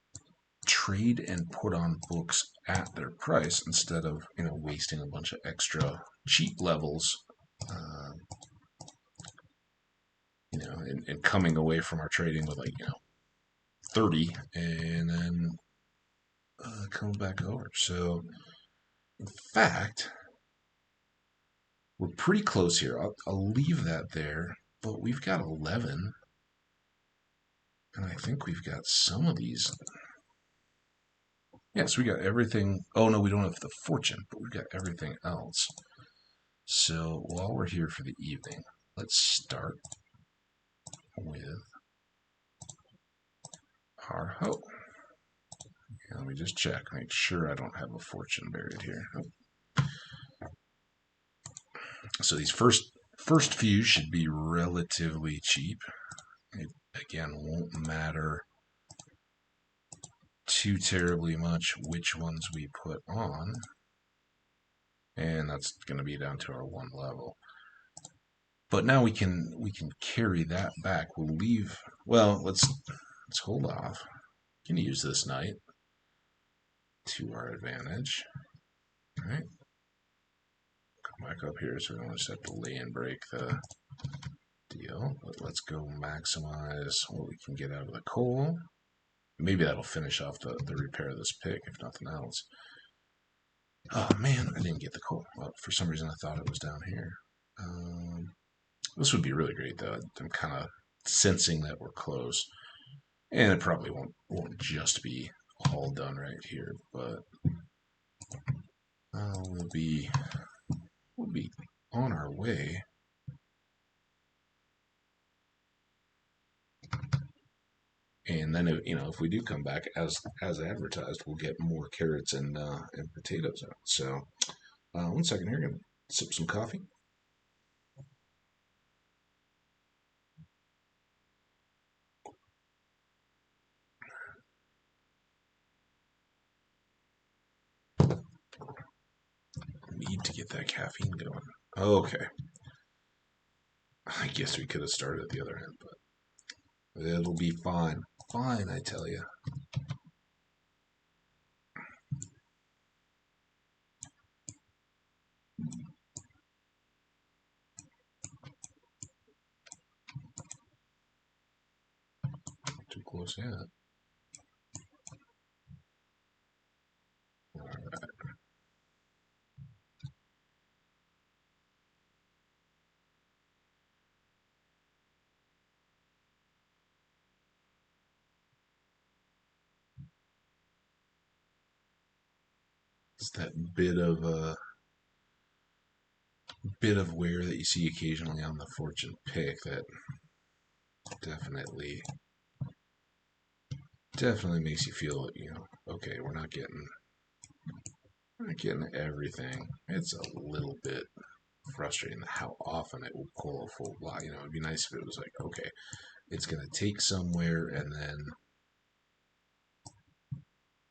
trade and put on books at their price, instead of wasting a bunch of extra cheap levels, and coming away from our trading with, like, 30, and then coming back over. So in fact, we're pretty close here. I'll leave that there, but we've got 11, and I think we've got some of these. Yes, we got everything. Oh no, we don't have the fortune, but we've got everything else. So while we're here for the evening, let's start with our hoe. let me just check. Make sure I don't have a fortune buried here. So these first few should be relatively cheap. It, again, won't matter too terribly much which ones we put on. And that's going to be down to our one level. But now we can carry that back. We'll leave. Well, let's hold off. We can use this night to our advantage. All right. Come back up here so we don't just have to lay and break the deal. But let's go maximize what we can get out of the coal. Maybe that'll finish off the repair of this pick, if nothing else. Oh man, I didn't get the coal. Well, for some reason I thought it was down here. This would be really great though. I'm kind of sensing that we're close. And it probably won't just be all done right here, but we'll be on our way. And then, if we do come back as advertised, we'll get more carrots and potatoes out. So, 1 second here, gonna sip some coffee. Need to get that caffeine going. Okay. I guess we could have started at the other end, but it'll be fine. Fine, I tell you. Too close yet. All right. It's that bit of wear that you see occasionally on the fortune pick that definitely makes you feel, okay, we're not getting everything. It's a little bit frustrating how often it will pull a full block. It'd be nice if it was like, okay, it's going to take somewhere and then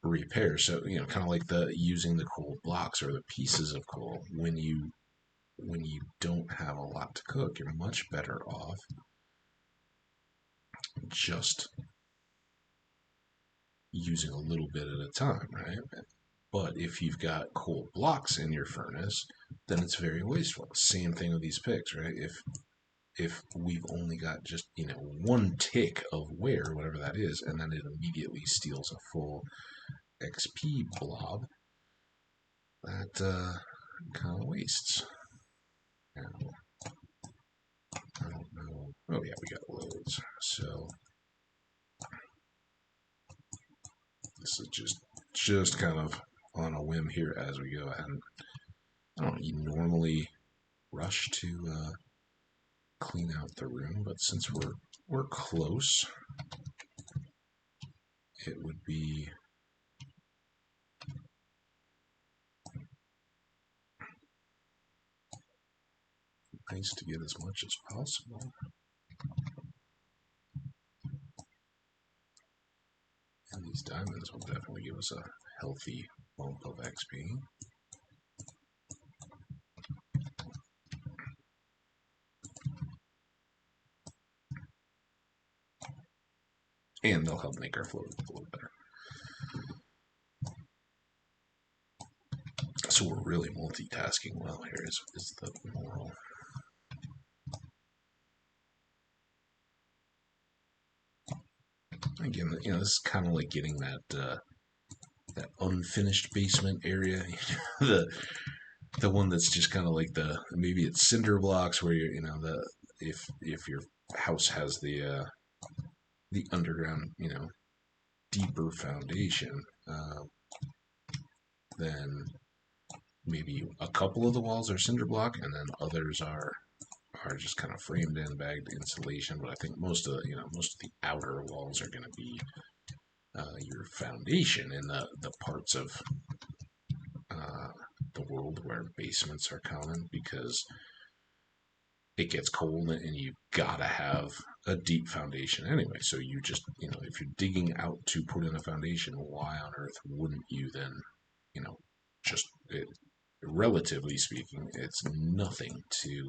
repair. So, kind of like the using the coal blocks or the pieces of coal when you don't have a lot to cook, you're much better off just using a little bit at a time, right? But if you've got coal blocks in your furnace, then it's very wasteful. Same thing with these picks, right? If we've only got just one tick of wear, whatever that is, and then it immediately steals a full XP blob, that kind of wastes. Now, I don't know. Oh yeah, we got loads. So this is just kind of on a whim here as we go. And I don't normally rush to clean out the room, but since we're close, it would be nice to get as much as possible. And these diamonds will definitely give us a healthy bump of XP. And they'll help make our flow a little better. So we're really multitasking well here is the moral. Again, this is kind of like getting that unfinished basement area, the one that's just kind of like maybe it's cinder blocks where if your house has the underground deeper foundation, then maybe a couple of the walls are cinder block and then others are just kind of framed in bagged insulation. But I think most of the outer walls are going to be your foundation in the parts of uh, the world where basements are common, because it gets cold and you gotta have a deep foundation anyway. So you just, if you're digging out to put in a foundation, why on earth wouldn't you then, you know, just relatively speaking, it's nothing to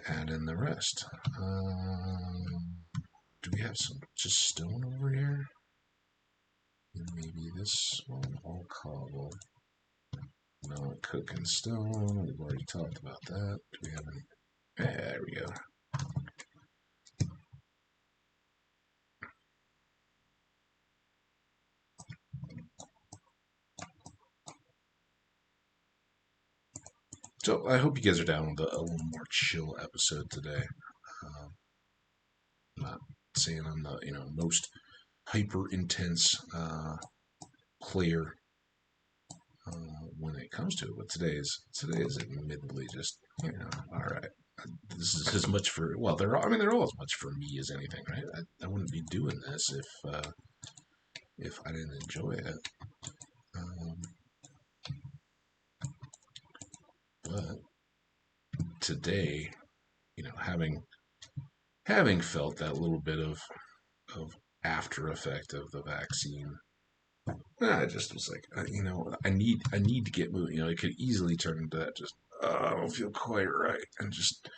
add in the rest. Do we have some just stone over here? Maybe this one, all cobble. No cooking stone. We've already talked about that. Do we have any? There we go. So I hope you guys are down with a little more chill episode today. I'm not saying I'm the most hyper intense player when it comes to it, but today is admittedly just all right. This is as much for they're all as much for me as anything, right? I wouldn't be doing this if I didn't enjoy it. Um, but today, having felt that little bit of after effect of the vaccine, I just was like, I need to get moving. It could easily turn into that. Just I don't feel quite right, and just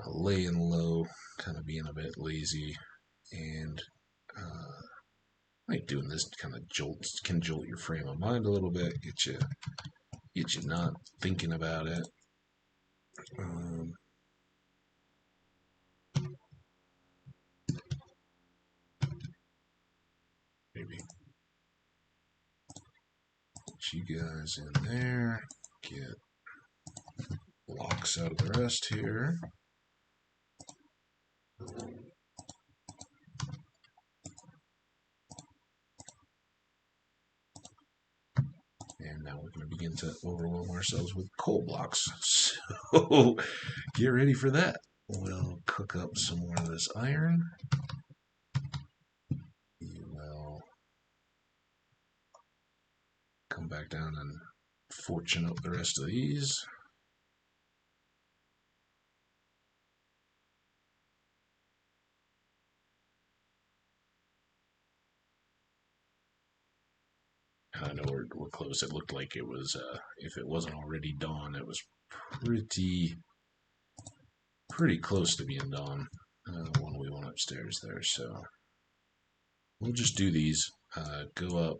laying low, kind of being a bit lazy, and like doing this kind of can jolt your frame of mind a little bit, get you not thinking about it. Um, Maybe put you guys in there. Get blocks out of the rest here. And now we're going to begin to overwhelm ourselves with coal blocks. So get ready for that. We'll cook up some more of this iron. We will come back down and fortune up the rest of these. I know we're close. It looked like it was, if it wasn't already dawn, it was pretty close to being dawn when we went upstairs there. So we'll just do these. Go up,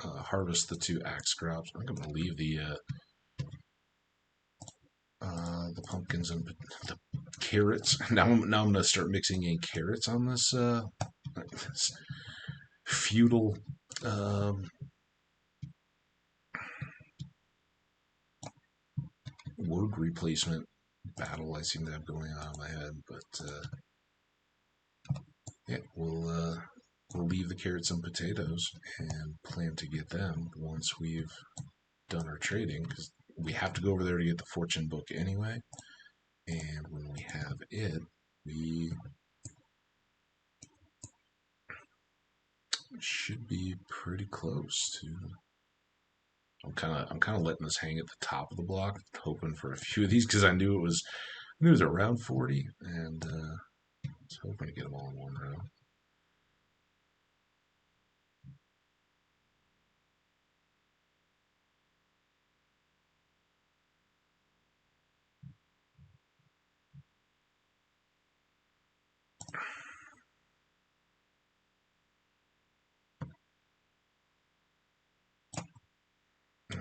harvest the 2 axe crops. I'm going to leave the pumpkins and the carrots. Now I'm going to start mixing in carrots on this feudal word replacement battle I seem to have going on in my head. But yeah, we'll leave the carrots and potatoes and plan to get them once we've done our trading, because we have to go over there to get the fortune book anyway. And when we have it, we should be pretty close to. I'm kind of letting this hang at the top of the block, hoping for a few of these, because I knew it was around 40, and I was hoping to get them all in one row.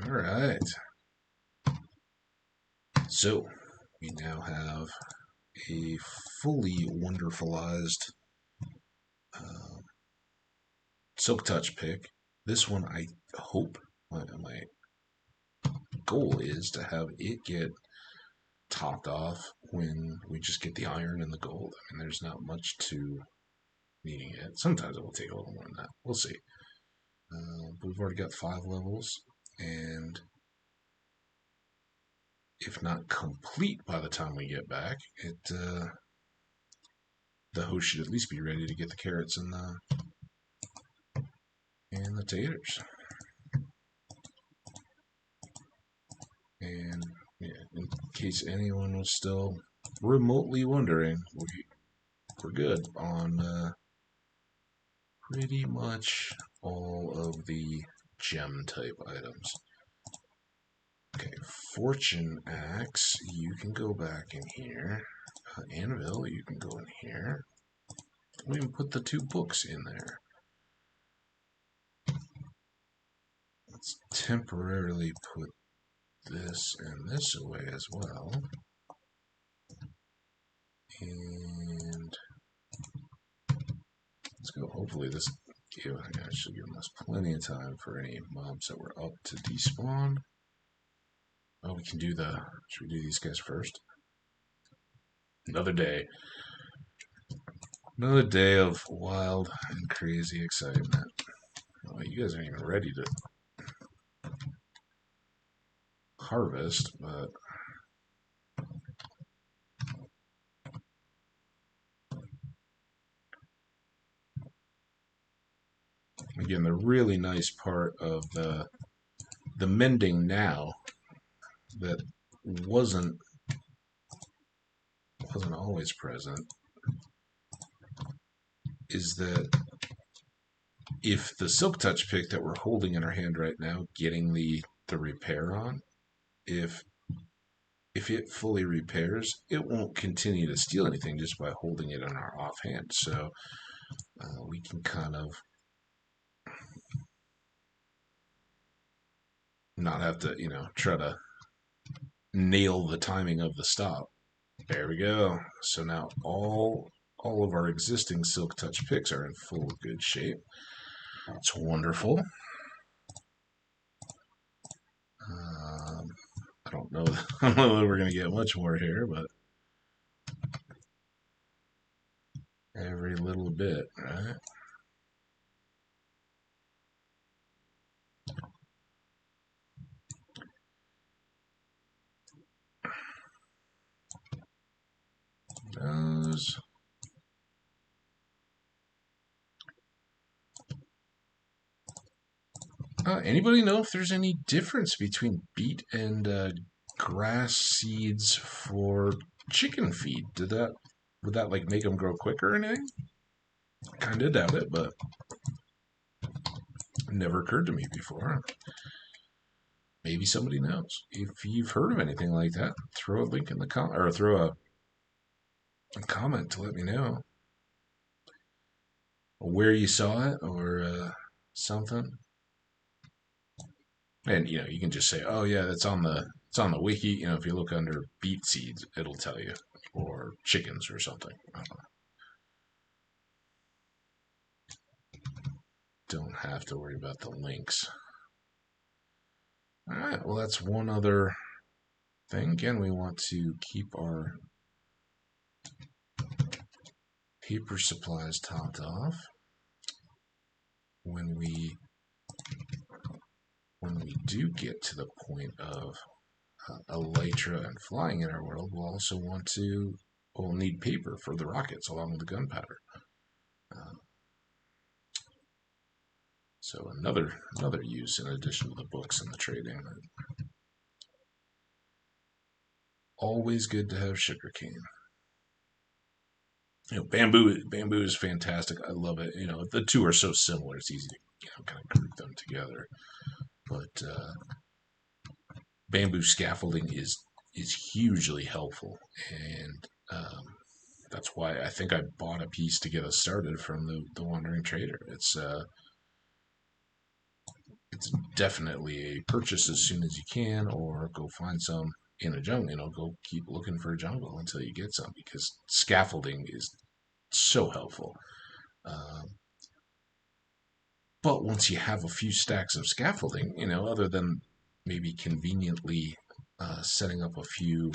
All right. So we now have a fully wonderfulized Silk Touch pick. This one, I hope, my goal is to have it get topped off when we just get the iron and the gold. I mean, there's not much to needing it. Sometimes it will take a little more than that. We'll see. But we've already got 5 levels, and if not complete by the time we get back, the hoe should at least be ready to get the carrots and the taters. And yeah, in case anyone was still remotely wondering, we're good on pretty much all of the gem type items. Okay, Fortune Axe, you can go back in here. Anvil, you can go in here. We can put the 2 books in there. Let's temporarily put this and this away as well. And let's go. Hopefully this should give us plenty of time for any mobs that were up to despawn. Oh, we can do should we do these guys first? Another day. Another day of wild and crazy excitement. Oh, you guys aren't even ready to harvest, but again, the really nice part of the mending now that wasn't always present is that if the Silk Touch pick that we're holding in our hand right now, getting the repair on, if it fully repairs, it won't continue to steal anything just by holding it in our offhand. So we can kind of not have to, try to nail the timing of the stop. There we go. So now all of our existing Silk Touch picks are in full good shape. It's wonderful. I don't know that we're going to get much more here, but every little bit, right? Those. Anybody know if there's any difference between beet and grass seeds for chicken feed? Would that like make them grow quicker or anything? Kind of doubt it, but it never occurred to me before. Maybe somebody knows. If you've heard of anything like that, throw a link in the comment, or throw a comment to let me know where you saw it or something. And you can just say, "Oh yeah, it's on the wiki." If you look under beet seeds, it'll tell you, or chickens or something. Don't have to worry about the links. All right. Well, that's one other thing. Again, we want to keep our paper supplies topped off. When we do get to the point of elytra and flying in our world, we'll need paper for the rockets along with the gunpowder. So another use in addition to the books and the trading. Always good to have sugarcane. Bamboo is fantastic. I love it. The two are so similar. It's easy to kind of group them together. But bamboo scaffolding is hugely helpful, and that's why I think I bought a piece to get us started from the Wandering Trader. It's definitely a purchase as soon as you can, or go find some in a jungle. Go keep looking for a jungle until you get some, because scaffolding is so helpful. But once you have a few stacks of scaffolding, other than maybe conveniently setting up a few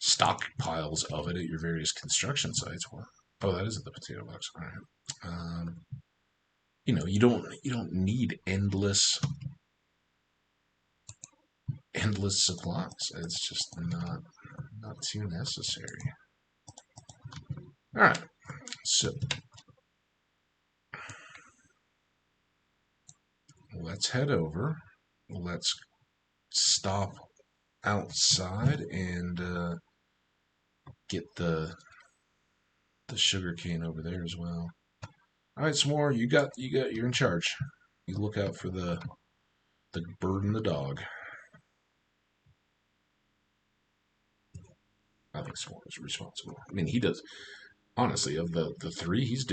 stockpiles of it at your various construction sites. Oh, that is at the potato box. All right. You don't need endless supplies. It's just not too necessary. All right, so let's head over. Let's stop outside and get the sugar cane over there as well. All right, S'more, you're in charge. You look out for the bird and the dog. I think S'more is responsible. I mean, he does. Honestly, of the three, he's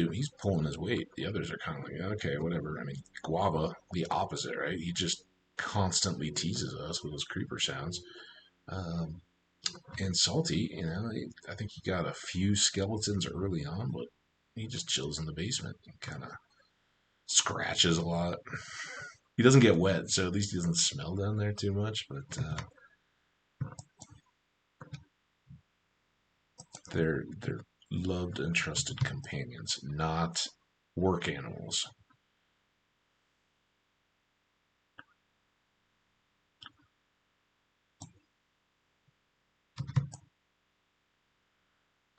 pulling his weight. The others are kind of like, okay, whatever. I mean, Guava, the opposite, right? He just constantly teases us with those creeper sounds. Um, and Salty, I think he got a few skeletons early on, but he just chills in the basement and kind of scratches a lot. He doesn't get wet, so at least he doesn't smell down there too much. But they're loved and trusted companions, not work animals.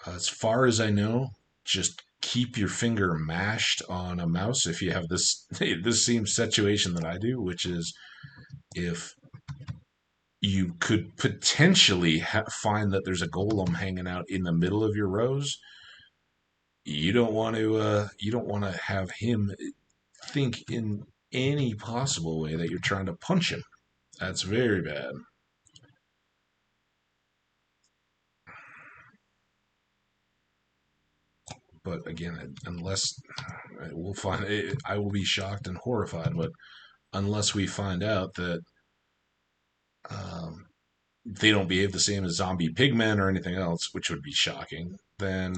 As far as I know, just keep your finger mashed on a mouse if you have this same situation that I do, which is if you could potentially find that there's a golem hanging out in the middle of your rows. You don't want to have him think in any possible way that you're trying to punch him. That's very bad. But again, unless we'll find, I will be shocked and horrified. But unless we find out that um, they don't behave the same as zombie pigmen or anything else, which would be shocking, then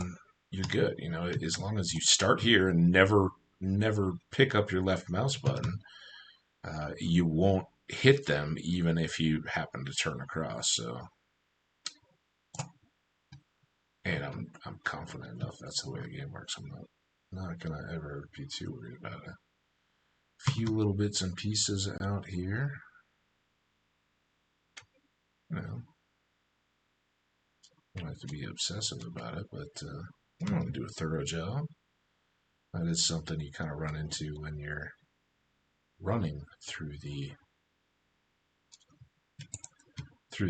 you're good. As long as you start here and never pick up your left mouse button, you won't hit them even if you happen to turn across. So, and I'm confident enough that's the way the game works. I'm not gonna ever be too worried about it. A few little bits and pieces out here. You know, I don't have to be obsessive about it, but I want to do a thorough job. That is something you kind of run into when you're running through the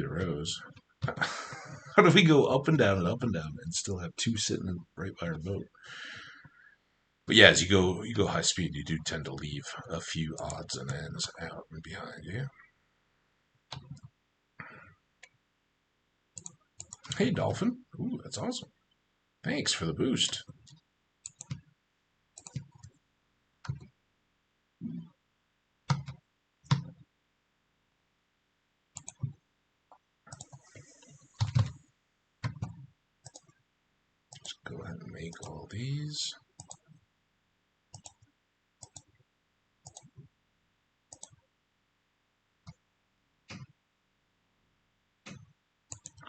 rows. How do we go up and down and still have two sitting right by our boat? But yeah, as you go high speed, you do tend to leave a few odds and ends out and behind you. Hey, Dolphin. Ooh, that's awesome. Thanks for the boost. Let's go ahead and make all these.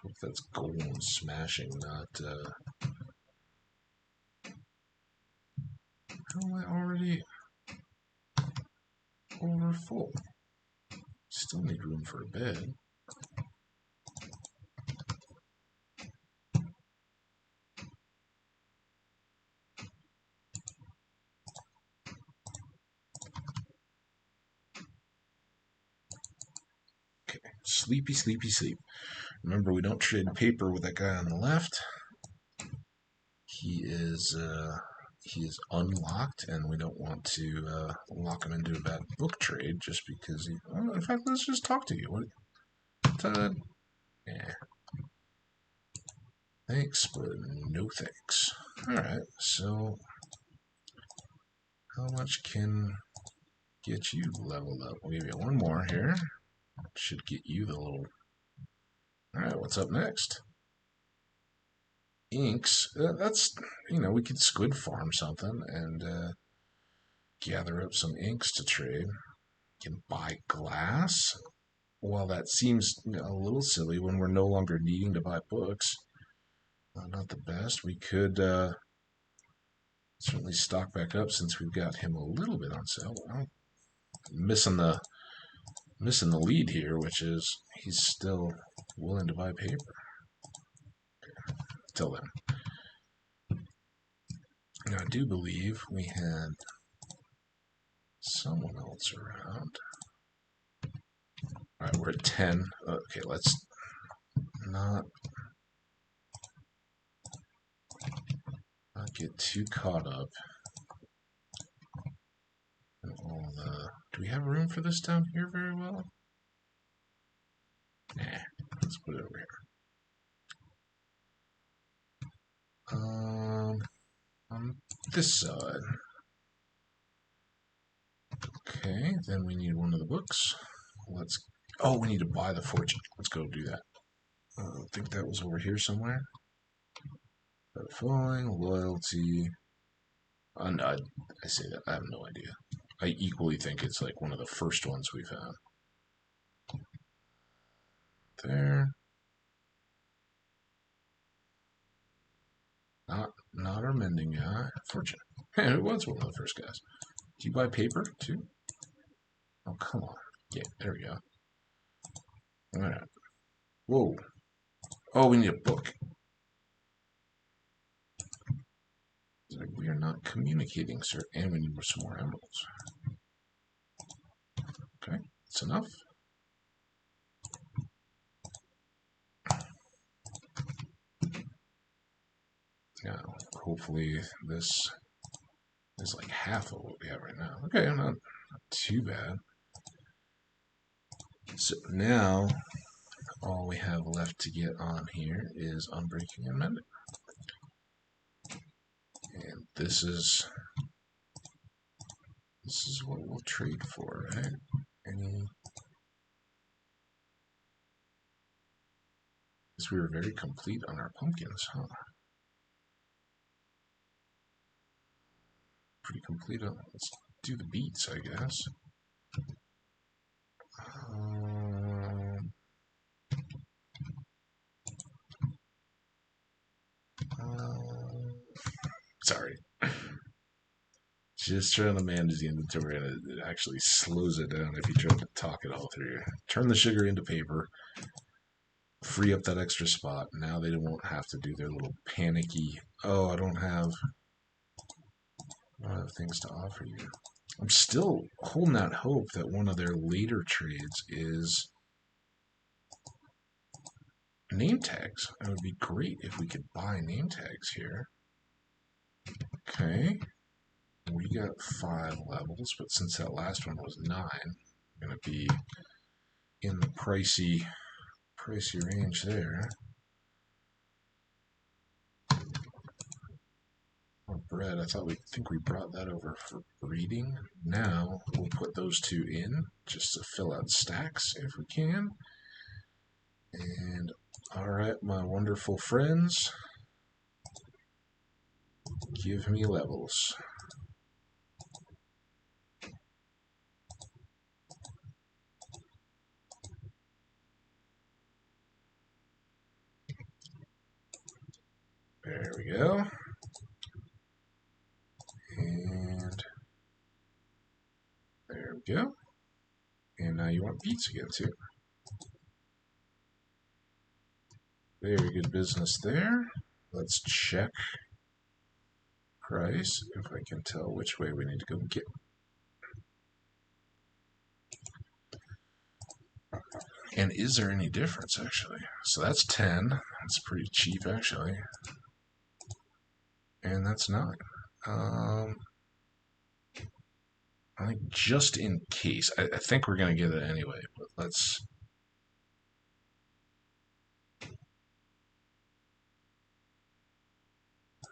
Hope that's golem smashing, not. How am I already over full? Still need room for a bed. Okay, sleepy, sleepy, sleep. Remember, we don't trade paper with that guy on the left. He is unlocked, and we don't want to lock him into a bad book trade just because he. Oh, in fact, let's just talk to you. What? Yeah. Thanks, but no thanks. All right. So, how much can get you leveled up? We'll give you one more here. Should get you the little. All right. What's up next? Inks. That's we could squid farm something and gather up some inks to trade. Can buy glass. While that seems a little silly when we're no longer needing to buy books, not the best. We could certainly stock back up since we've got him a little bit on sale. I'm missing the lead here, which is he's still willing to buy paper. Okay. Till then. Now, I do believe we had someone else around. All right, we're at 10. Okay, let's not get too caught up in all the... Do we have room for this down here very well? Nah, let's put it over here. On this side. Okay, then we need one of the books. Let's... Oh, we need to buy the fortune. Let's go do that. I think that was over here somewhere. Falling, loyalty. No, I say that. I have no idea. I equally think it's like one of the first ones we found. There. Not our mending guy. Fortune. It was one of the first guys. Do you buy paper too? Oh, come on. Yeah, there we go. Alright. Whoa. Oh, we need a book. It's like, we are not communicating, sir. And we need some more emeralds. Okay, that's enough. Now, hopefully this is like half of what we have right now. Okay, not too bad. So now, all we have left to get on here is unbreaking and mending. And this is what we'll trade for, right? Because we were very complete on our pumpkins, huh? Pretty complete on... Let's do the beets, I guess. Sorry. Just trying to manage the inventory, and it actually slows it down if you try to talk it all through. Turn the sugar into paper, free up that extra spot. Now they won't have to do their little panicky, oh, I don't have things to offer you. I'm still holding out hope that one of their later trades is name tags. It would be great if we could buy name tags here. Okay. We got 5 levels, but since that last one was 9, I'm going to be in the pricey range there. Oh, bread, I think we brought that over for breeding. Now we'll put those 2 in just to fill out stacks if we can. And alright, my wonderful friends, give me levels. There we go. And there we go. And now you want beets again too. Very good business there. Let's check price if I can tell which way we need to go get. And is there any difference actually? So that's 10. That's pretty cheap actually. And that's 9. I think just in case, I think we're going to get it anyway, but let's...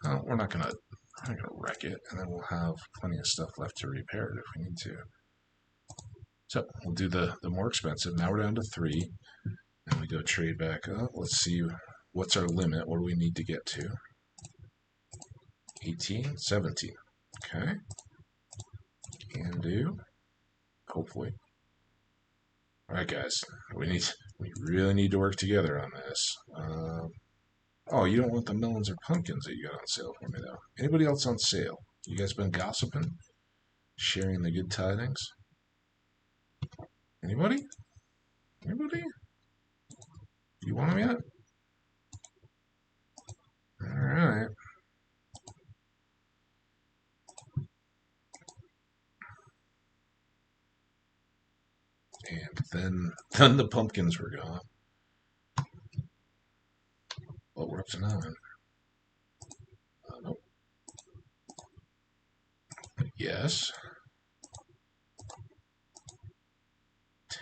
we're not going to wreck it, and then we'll have plenty of stuff left to repair it if we need to. So we'll do the more expensive. Now we're down to 3, and we go trade back up. Let's see, what's our limit? What do we need to get to? 18, 17. Okay. Can do. Hopefully. All right, guys. We really need to work together on this. Oh, you don't want the melons or pumpkins that you got on sale for me, though. Anybody else on sale? You guys been gossiping? Sharing the good tidings? Anybody? Anybody? You want them yet? Alright. Then the pumpkins were gone. Well, we're up to 9. Nope. Yes.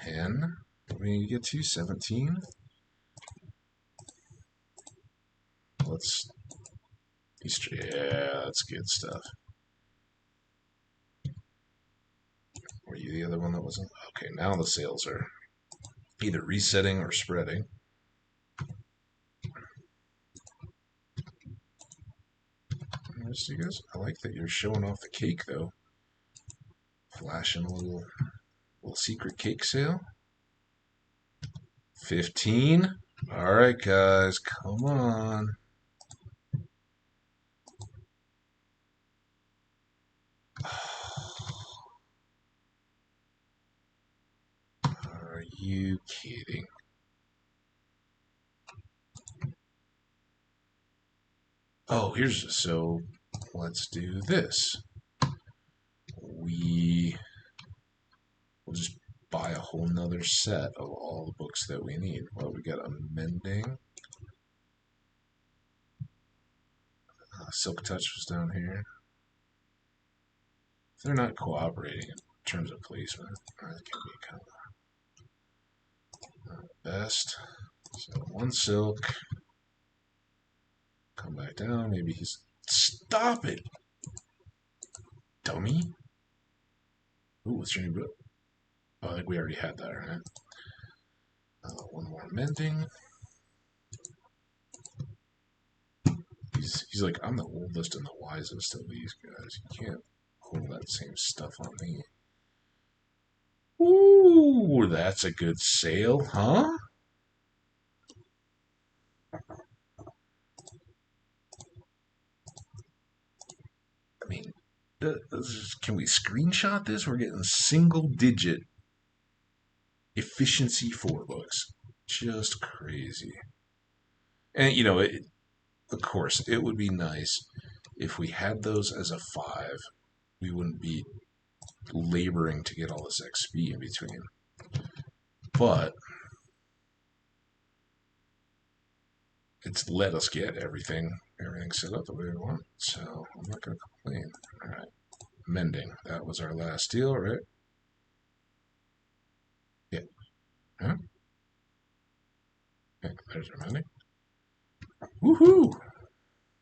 10. What do we need to get to? 17. Let's. Yeah, that's good stuff. Were you the other one that wasn't? Okay, now the sales are either resetting or spreading. You guys, I like that you're showing off the cake though. Flashing a little secret cake sale. 15. All right, guys, come on. Are you kidding? Oh, so let's do this. We'll just buy a whole nother set of all the books that we need. Well, we got Amending. Silk Touch was down here. If they're not cooperating in terms of placement, that can be kind of best. So 1 silk. Come back down. Maybe he's. Stop it! Dummy. Ooh, what's your new book? Oh, I think we already had that, right? 1 more Mending. He's like, I'm the oldest and the wisest of these guys. You can't hold that same stuff on me. Ooh, that's a good sale, huh? I mean, can we screenshot this? We're getting single-digit efficiency 4 books. Just crazy. And, you know, of course, it would be nice if we had those as a 5. We wouldn't be laboring to get all this XP in between. But it's let us get everything set up the way we want. So I'm not going to complain. All right. Mending. That was our last deal, right? Yeah. Huh? Okay, there's our mending. Woohoo!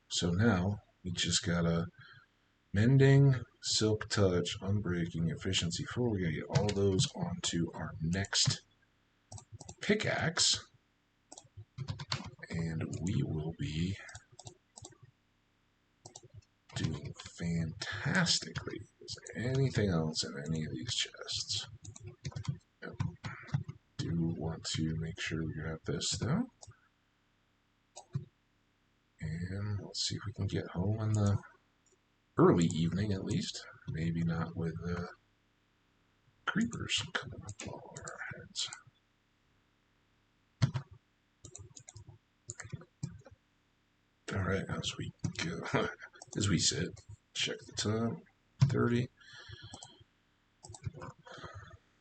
So now we just got a Mending, Silk Touch, Unbreaking, Efficiency 4. We got to get all those onto our next pickaxe. And we will be doing fantastically. Is there anything else in any of these chests? Yep. Do want to make sure we got this though. And let's see if we can get home in the early evening at least. Maybe not with creepers coming up all over our heads. Alright, as we go, as we sit, check the time, 30.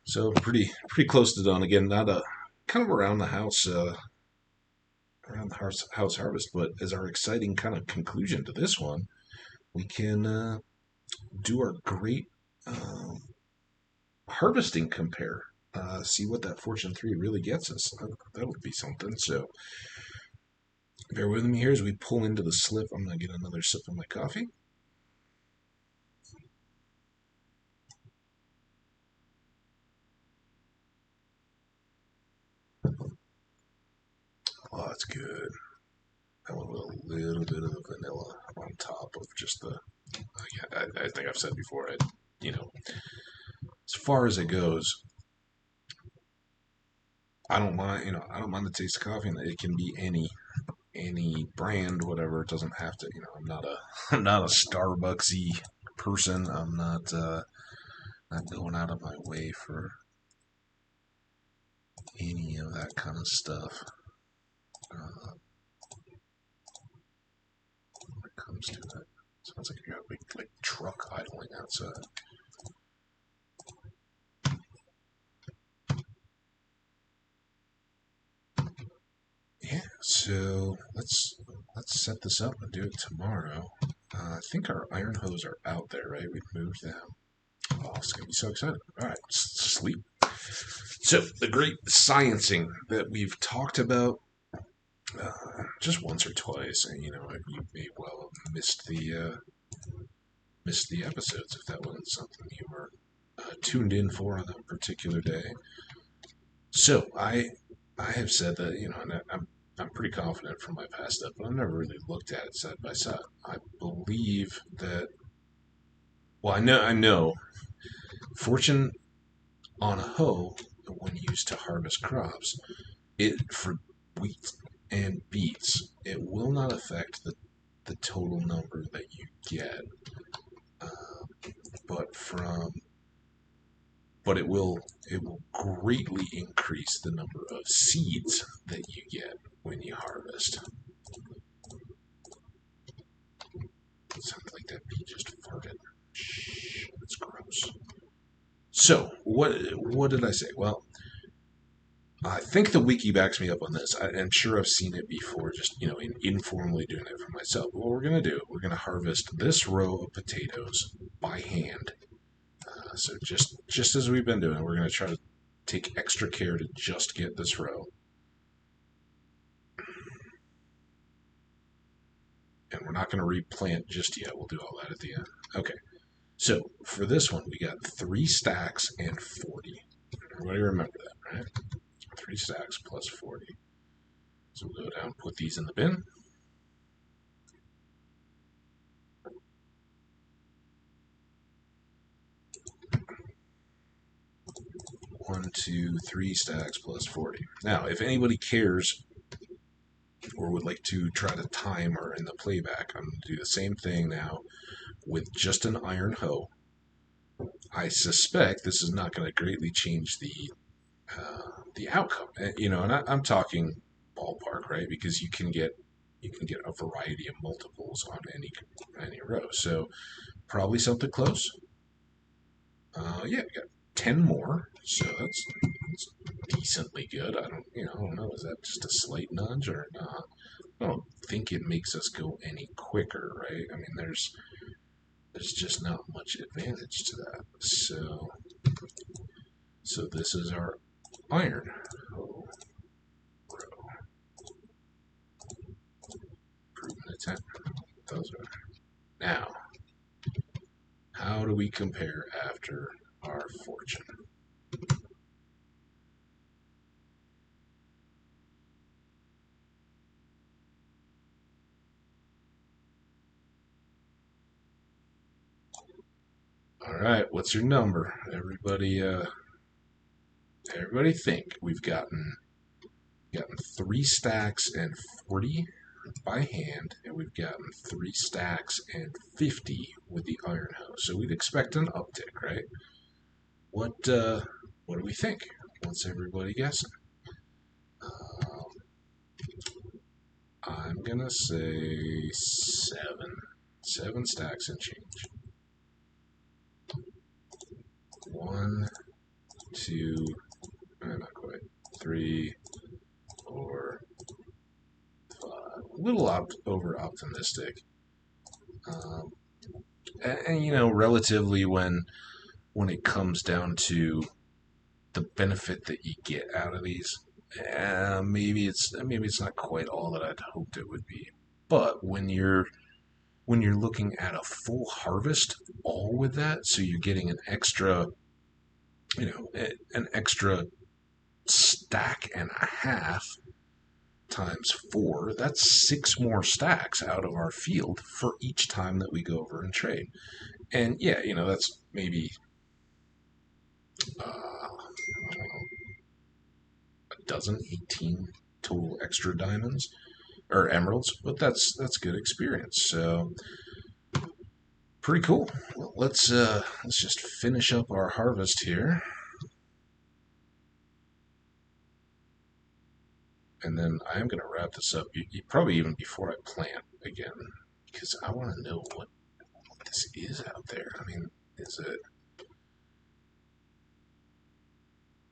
So pretty close to done. Again, not a kind of around the house house harvest, but as our exciting kind of conclusion to this one, we can do our great harvesting compare. See what that Fortune 3 really gets us. That would be something. So bear with me here as we pull into the slip. I'm going to get another sip of my coffee. Oh, that's good. I want a little bit of the vanilla on top of just the. Yeah, I think I've said before. As far as it goes, I don't mind. I don't mind the taste of coffee, and it can be any brand, whatever. It doesn't have to. I'm not a Starbucksy person. I'm not going out of my way for any of that kind of stuff. When it comes to it, sounds like you got a big truck idling outside. let's set this up and do it tomorrow. I think our iron hoes are out there, right? We've moved them. Oh, it's going to be so exciting. All right, sleep. So, the great sciencing that we've talked about just once or twice, and you may well have missed the episodes if that wasn't something you were tuned in for on that particular day. So, I have said that, and I'm pretty confident from my past stuff, but I've never really looked at it side by side. I believe that, well, I know Fortune on a hoe, when used to harvest crops, for wheat and beets, it will not affect the total number that you get, but it will greatly increase the number of seeds that you get when you harvest. It sounded like that bee just farted. Shh, that's gross. So, what did I say? Well, I think the wiki backs me up on this. I'm sure I've seen it before, just informally doing it for myself. But what we're gonna do, we're gonna harvest this row of potatoes by hand. So just as we've been doing, we're gonna try to take extra care to just get this row. And we're not gonna replant just yet. We'll do all that at the end. Okay. So for this one, we got 3 stacks and 40. Everybody remember that, right? 3 stacks plus 40. So we'll go down, put these in the bin. One, two, 3 stacks plus 40. Now, if anybody cares or would like to try to timer in the playback, I'm going to do the same thing now with just an iron hoe. I suspect this is not going to greatly change the outcome, and I'm talking ballpark, right? Because you can get a variety of multiples on any row. So probably something close. Yeah, we got 10 more, so that's decently good. I don't know. Is that just a slight nudge or not? I don't think it makes us go any quicker, right? I mean, there's just not much advantage to that. So this is our iron row. Proven attempt. Those are now. How do we compare after our fortune? All right, what's your number? Everybody think. We've gotten 3 stacks and 40 by hand, and we've gotten 3 stacks and 50 with the iron hoe. So we'd expect an uptick, right? What do we think? What's everybody guessing? I'm gonna say 7 stacks and change. 1, 2, not quite. 3, 4, 5. A little over optimistic. And relatively when it comes down to the benefit that you get out of these, maybe it's not quite all that I'd hoped it would be. But when you're looking at a full harvest, all with that, so you're getting an extra stack and a half times 4, that's 6 more stacks out of our field for each time that we go over and trade. And yeah, that's maybe a dozen, 18 total extra diamonds or emeralds, but that's good experience. So pretty cool. Well, let's just finish up our harvest here. And then I am going to wrap this up, probably even before I plant again, because I want to know what this is out there. I mean, is it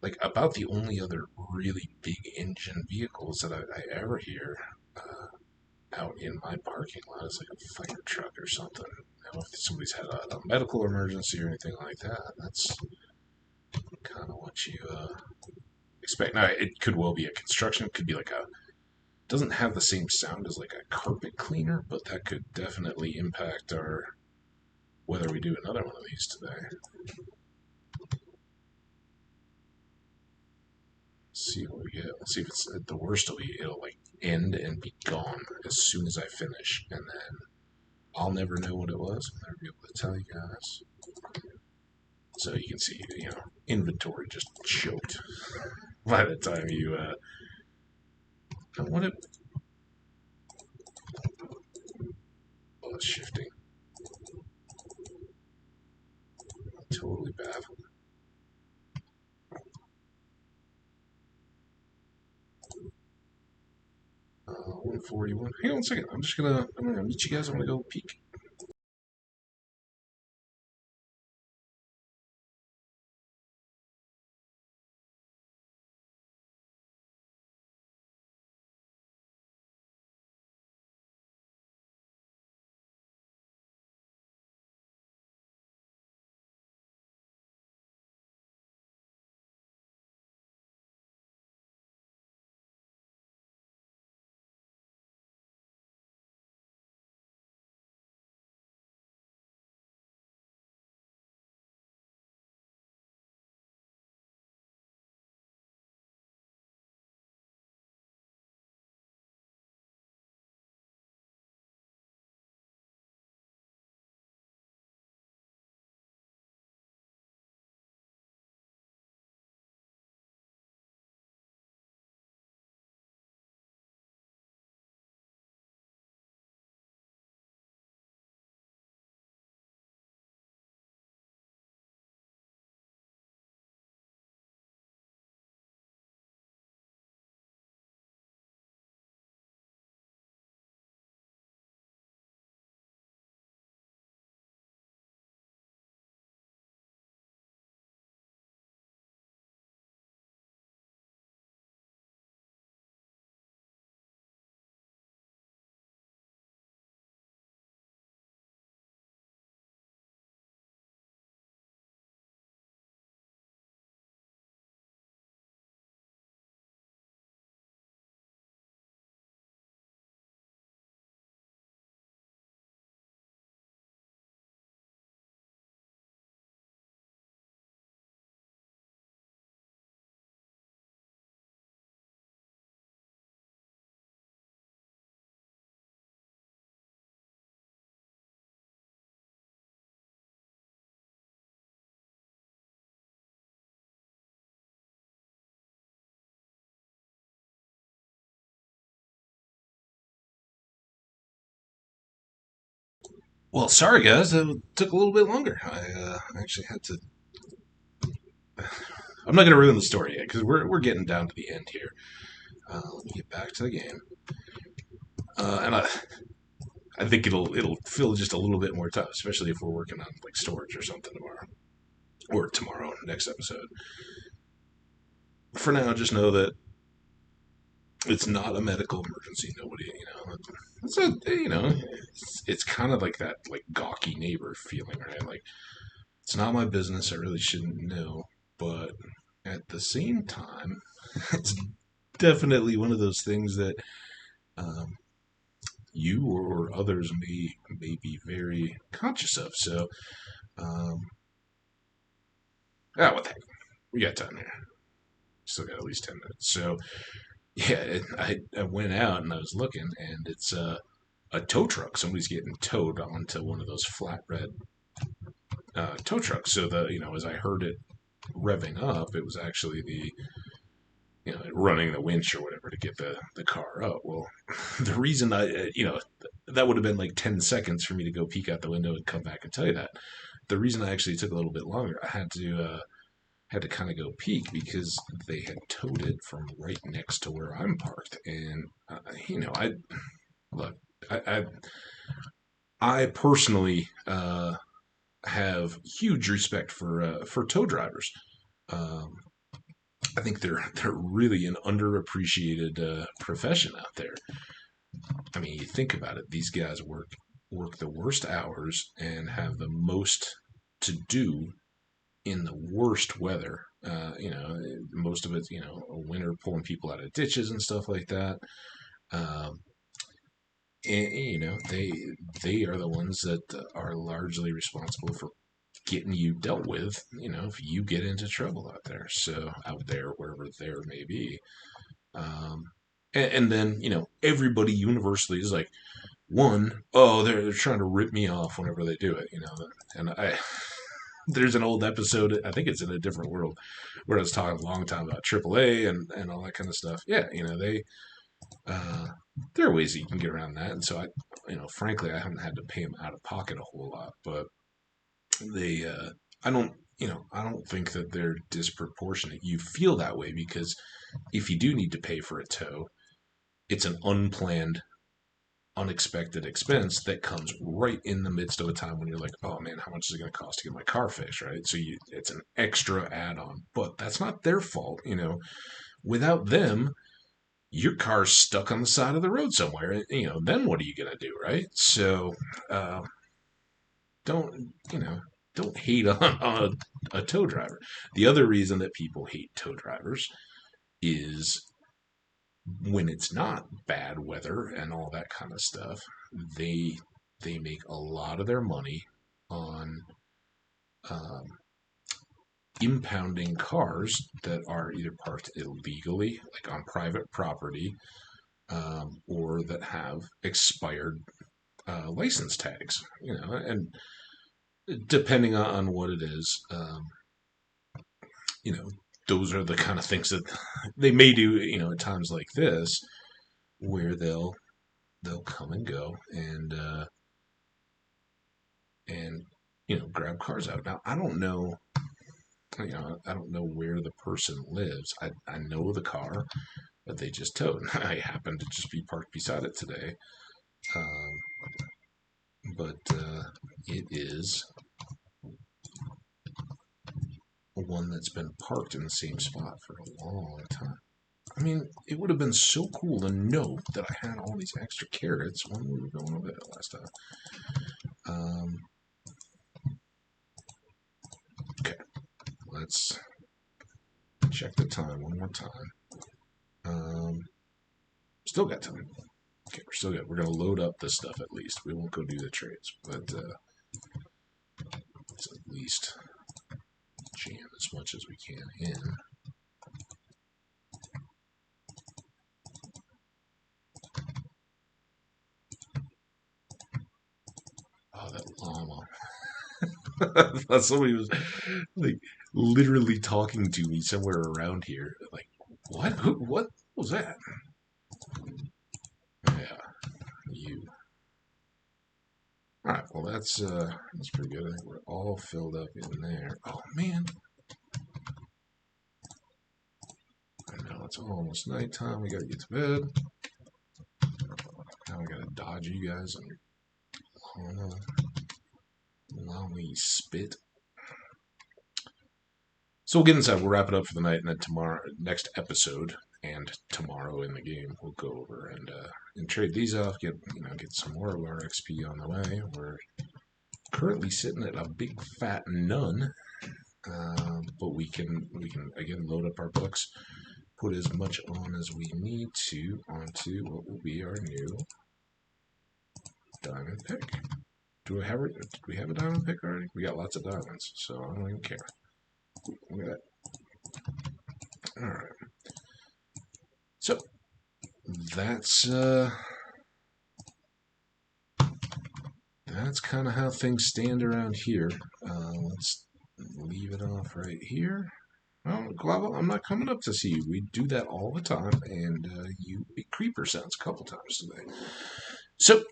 like about the only other really big engine vehicles that I ever hear out in my parking lot is like a fire truck or something. If somebody's had a medical emergency or anything like that, that's kind of what you expect. Now, it could well be a construction. It could be like a doesn't have the same sound as like a carpet cleaner, but that could definitely impact our whether we do another one of these today. Let's see what we get. Let's see if it's the worst. It'll like end and be gone as soon as I finish, and then I'll never know what it was. I'll never be able to tell you guys. So you can see, inventory just choked by the time you. What it? Oh, it's shifting. I'm totally baffled. 141. Hang on a second. I'm gonna meet you guys. I'm gonna go peek. Well, sorry guys, it took a little bit longer. I actually had to. I'm not gonna ruin the story yet because we're getting down to the end here. Let me get back to the game, and I think it'll fill just a little bit more time, especially if we're working on like storage or something tomorrow or tomorrow next episode. For now, just know that it's not a medical emergency. Nobody, it's it's kind of like that like gawky neighbor feeling, right? Like it's not my business. I really shouldn't know, but at the same time, it's definitely one of those things that um, you or others may be very conscious of. So, um, what the heck? We got time here. Still got at least 10 minutes. So, yeah, I went out and I was looking, and it's a tow truck. Somebody's getting towed onto one of those flatbed tow trucks. So as I heard it revving up, it was actually the running the winch or whatever to get the car up. Well, the reason that would have been like 10 seconds for me to go peek out the window and come back and tell you that. The reason I actually took a little bit longer, I had to kind of go peek because they had towed it from right next to where I'm parked, and I look, I I personally have huge respect for tow drivers. Um, I think they're really an underappreciated profession out there. I mean, you think about it. These guys work the worst hours and have the most to do in the worst weather. Most of it's a winter pulling people out of ditches and stuff like that. Um, and they are the ones that are largely responsible for getting you dealt with. If you get into trouble out there, so out there wherever there may be. Um, and then everybody universally is like, one, oh, they're trying to rip me off whenever they do it. And I there's an old episode, I think it's in a different world, where I was talking a long time about AAA and all that kind of stuff. Yeah, uh, there are ways that you can get around that, and so frankly, I haven't had to pay them out of pocket a whole lot, but they, I don't think that they're disproportionate. You feel that way because if you do need to pay for a tow, it's an unplanned unexpected expense that comes right in the midst of a time when you're like, oh man, how much is it going to cost to get my car fixed, right? So it's an extra add-on, but that's not their fault. Without them, your car's stuck on the side of the road somewhere. Then what are you going to do, right? So uh, don't don't hate on a tow driver. The other reason that people hate tow drivers is when it's not bad weather and all that kind of stuff, they they make a lot of their money on um, impounding cars that are either parked illegally, like on private property, or that have expired license tags. And depending on what it is, you know, those are the kind of things that they may do. At times like this, where they'll come and go and grab cars out. Now I don't know. I don't know where the person lives. I know the car that they just towed. I happened to just be parked beside it today. But it is one that's been parked in the same spot for a long time. I mean, it would have been so cool to know that I had all these extra carrots when we were going over it last time. Okay, let's check the time one more time. Still got time. Okay, we're still good. We're going to load up this stuff at least. We won't go do the trades, but let's at least jam as much as we can in. Oh, that llama. I thought somebody was like literally talking to me somewhere around here. Like, what? What was that? Yeah, you. All right. Well, that's pretty good. I think we're all filled up in there. Oh man. I know it's almost nighttime. We gotta get to bed. Now we gotta dodge you guys on your lonely spit. So we'll get inside. We'll wrap it up for the night, and then tomorrow, next episode, and tomorrow in the game, we'll go over and trade these off. Get some more of our XP on the way. We're currently sitting at a big fat none, but we can again load up our books, put as much on as we need to onto what will be our new diamond pick. Did we have a diamond pick already? We got lots of diamonds, so I don't even care. Look at that. All right. So that's kind of how things stand around here. Let's leave it off right here. Well, Glavo, I'm not coming up to see you. We do that all the time, and you make creeper sounds a couple times today. So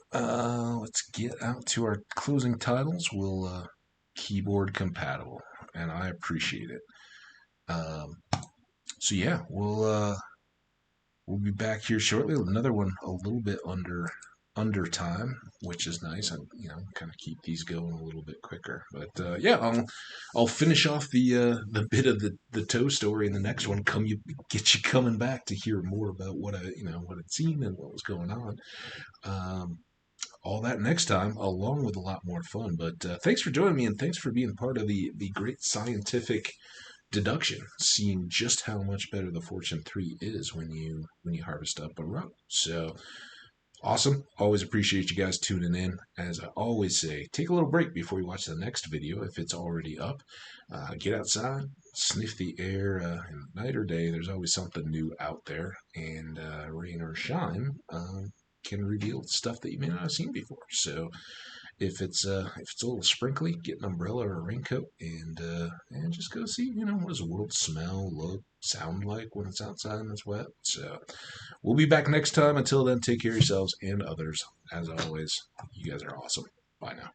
let's get out to our closing titles. We'll keyboard compatible, and I appreciate it. So yeah, we'll be back here shortly with another one a little bit under under time, which is nice. I kind of keep these going a little bit quicker. But yeah, I'll finish off the bit of the toe story in the next one. Get you coming back to hear more about what what I'd seen and what was going on. Um, all that next time, along with a lot more fun. But thanks for joining me, and thanks for being part of the great scientific deduction, seeing just how much better the Fortune 3 is when you harvest up a row. So awesome. Always appreciate you guys tuning in. As I always say, take a little break before you watch the next video if it's already up. Get outside, sniff the air, and night or day, there's always something new out there. And rain or shine can reveal stuff that you may not have seen before. So if it's a little sprinkly, get an umbrella or a raincoat and just go see, what does the world smell, look, sound like when it's outside and it's wet. So we'll be back next time. Until then, take care of yourselves and others. As always, you guys are awesome. Bye now.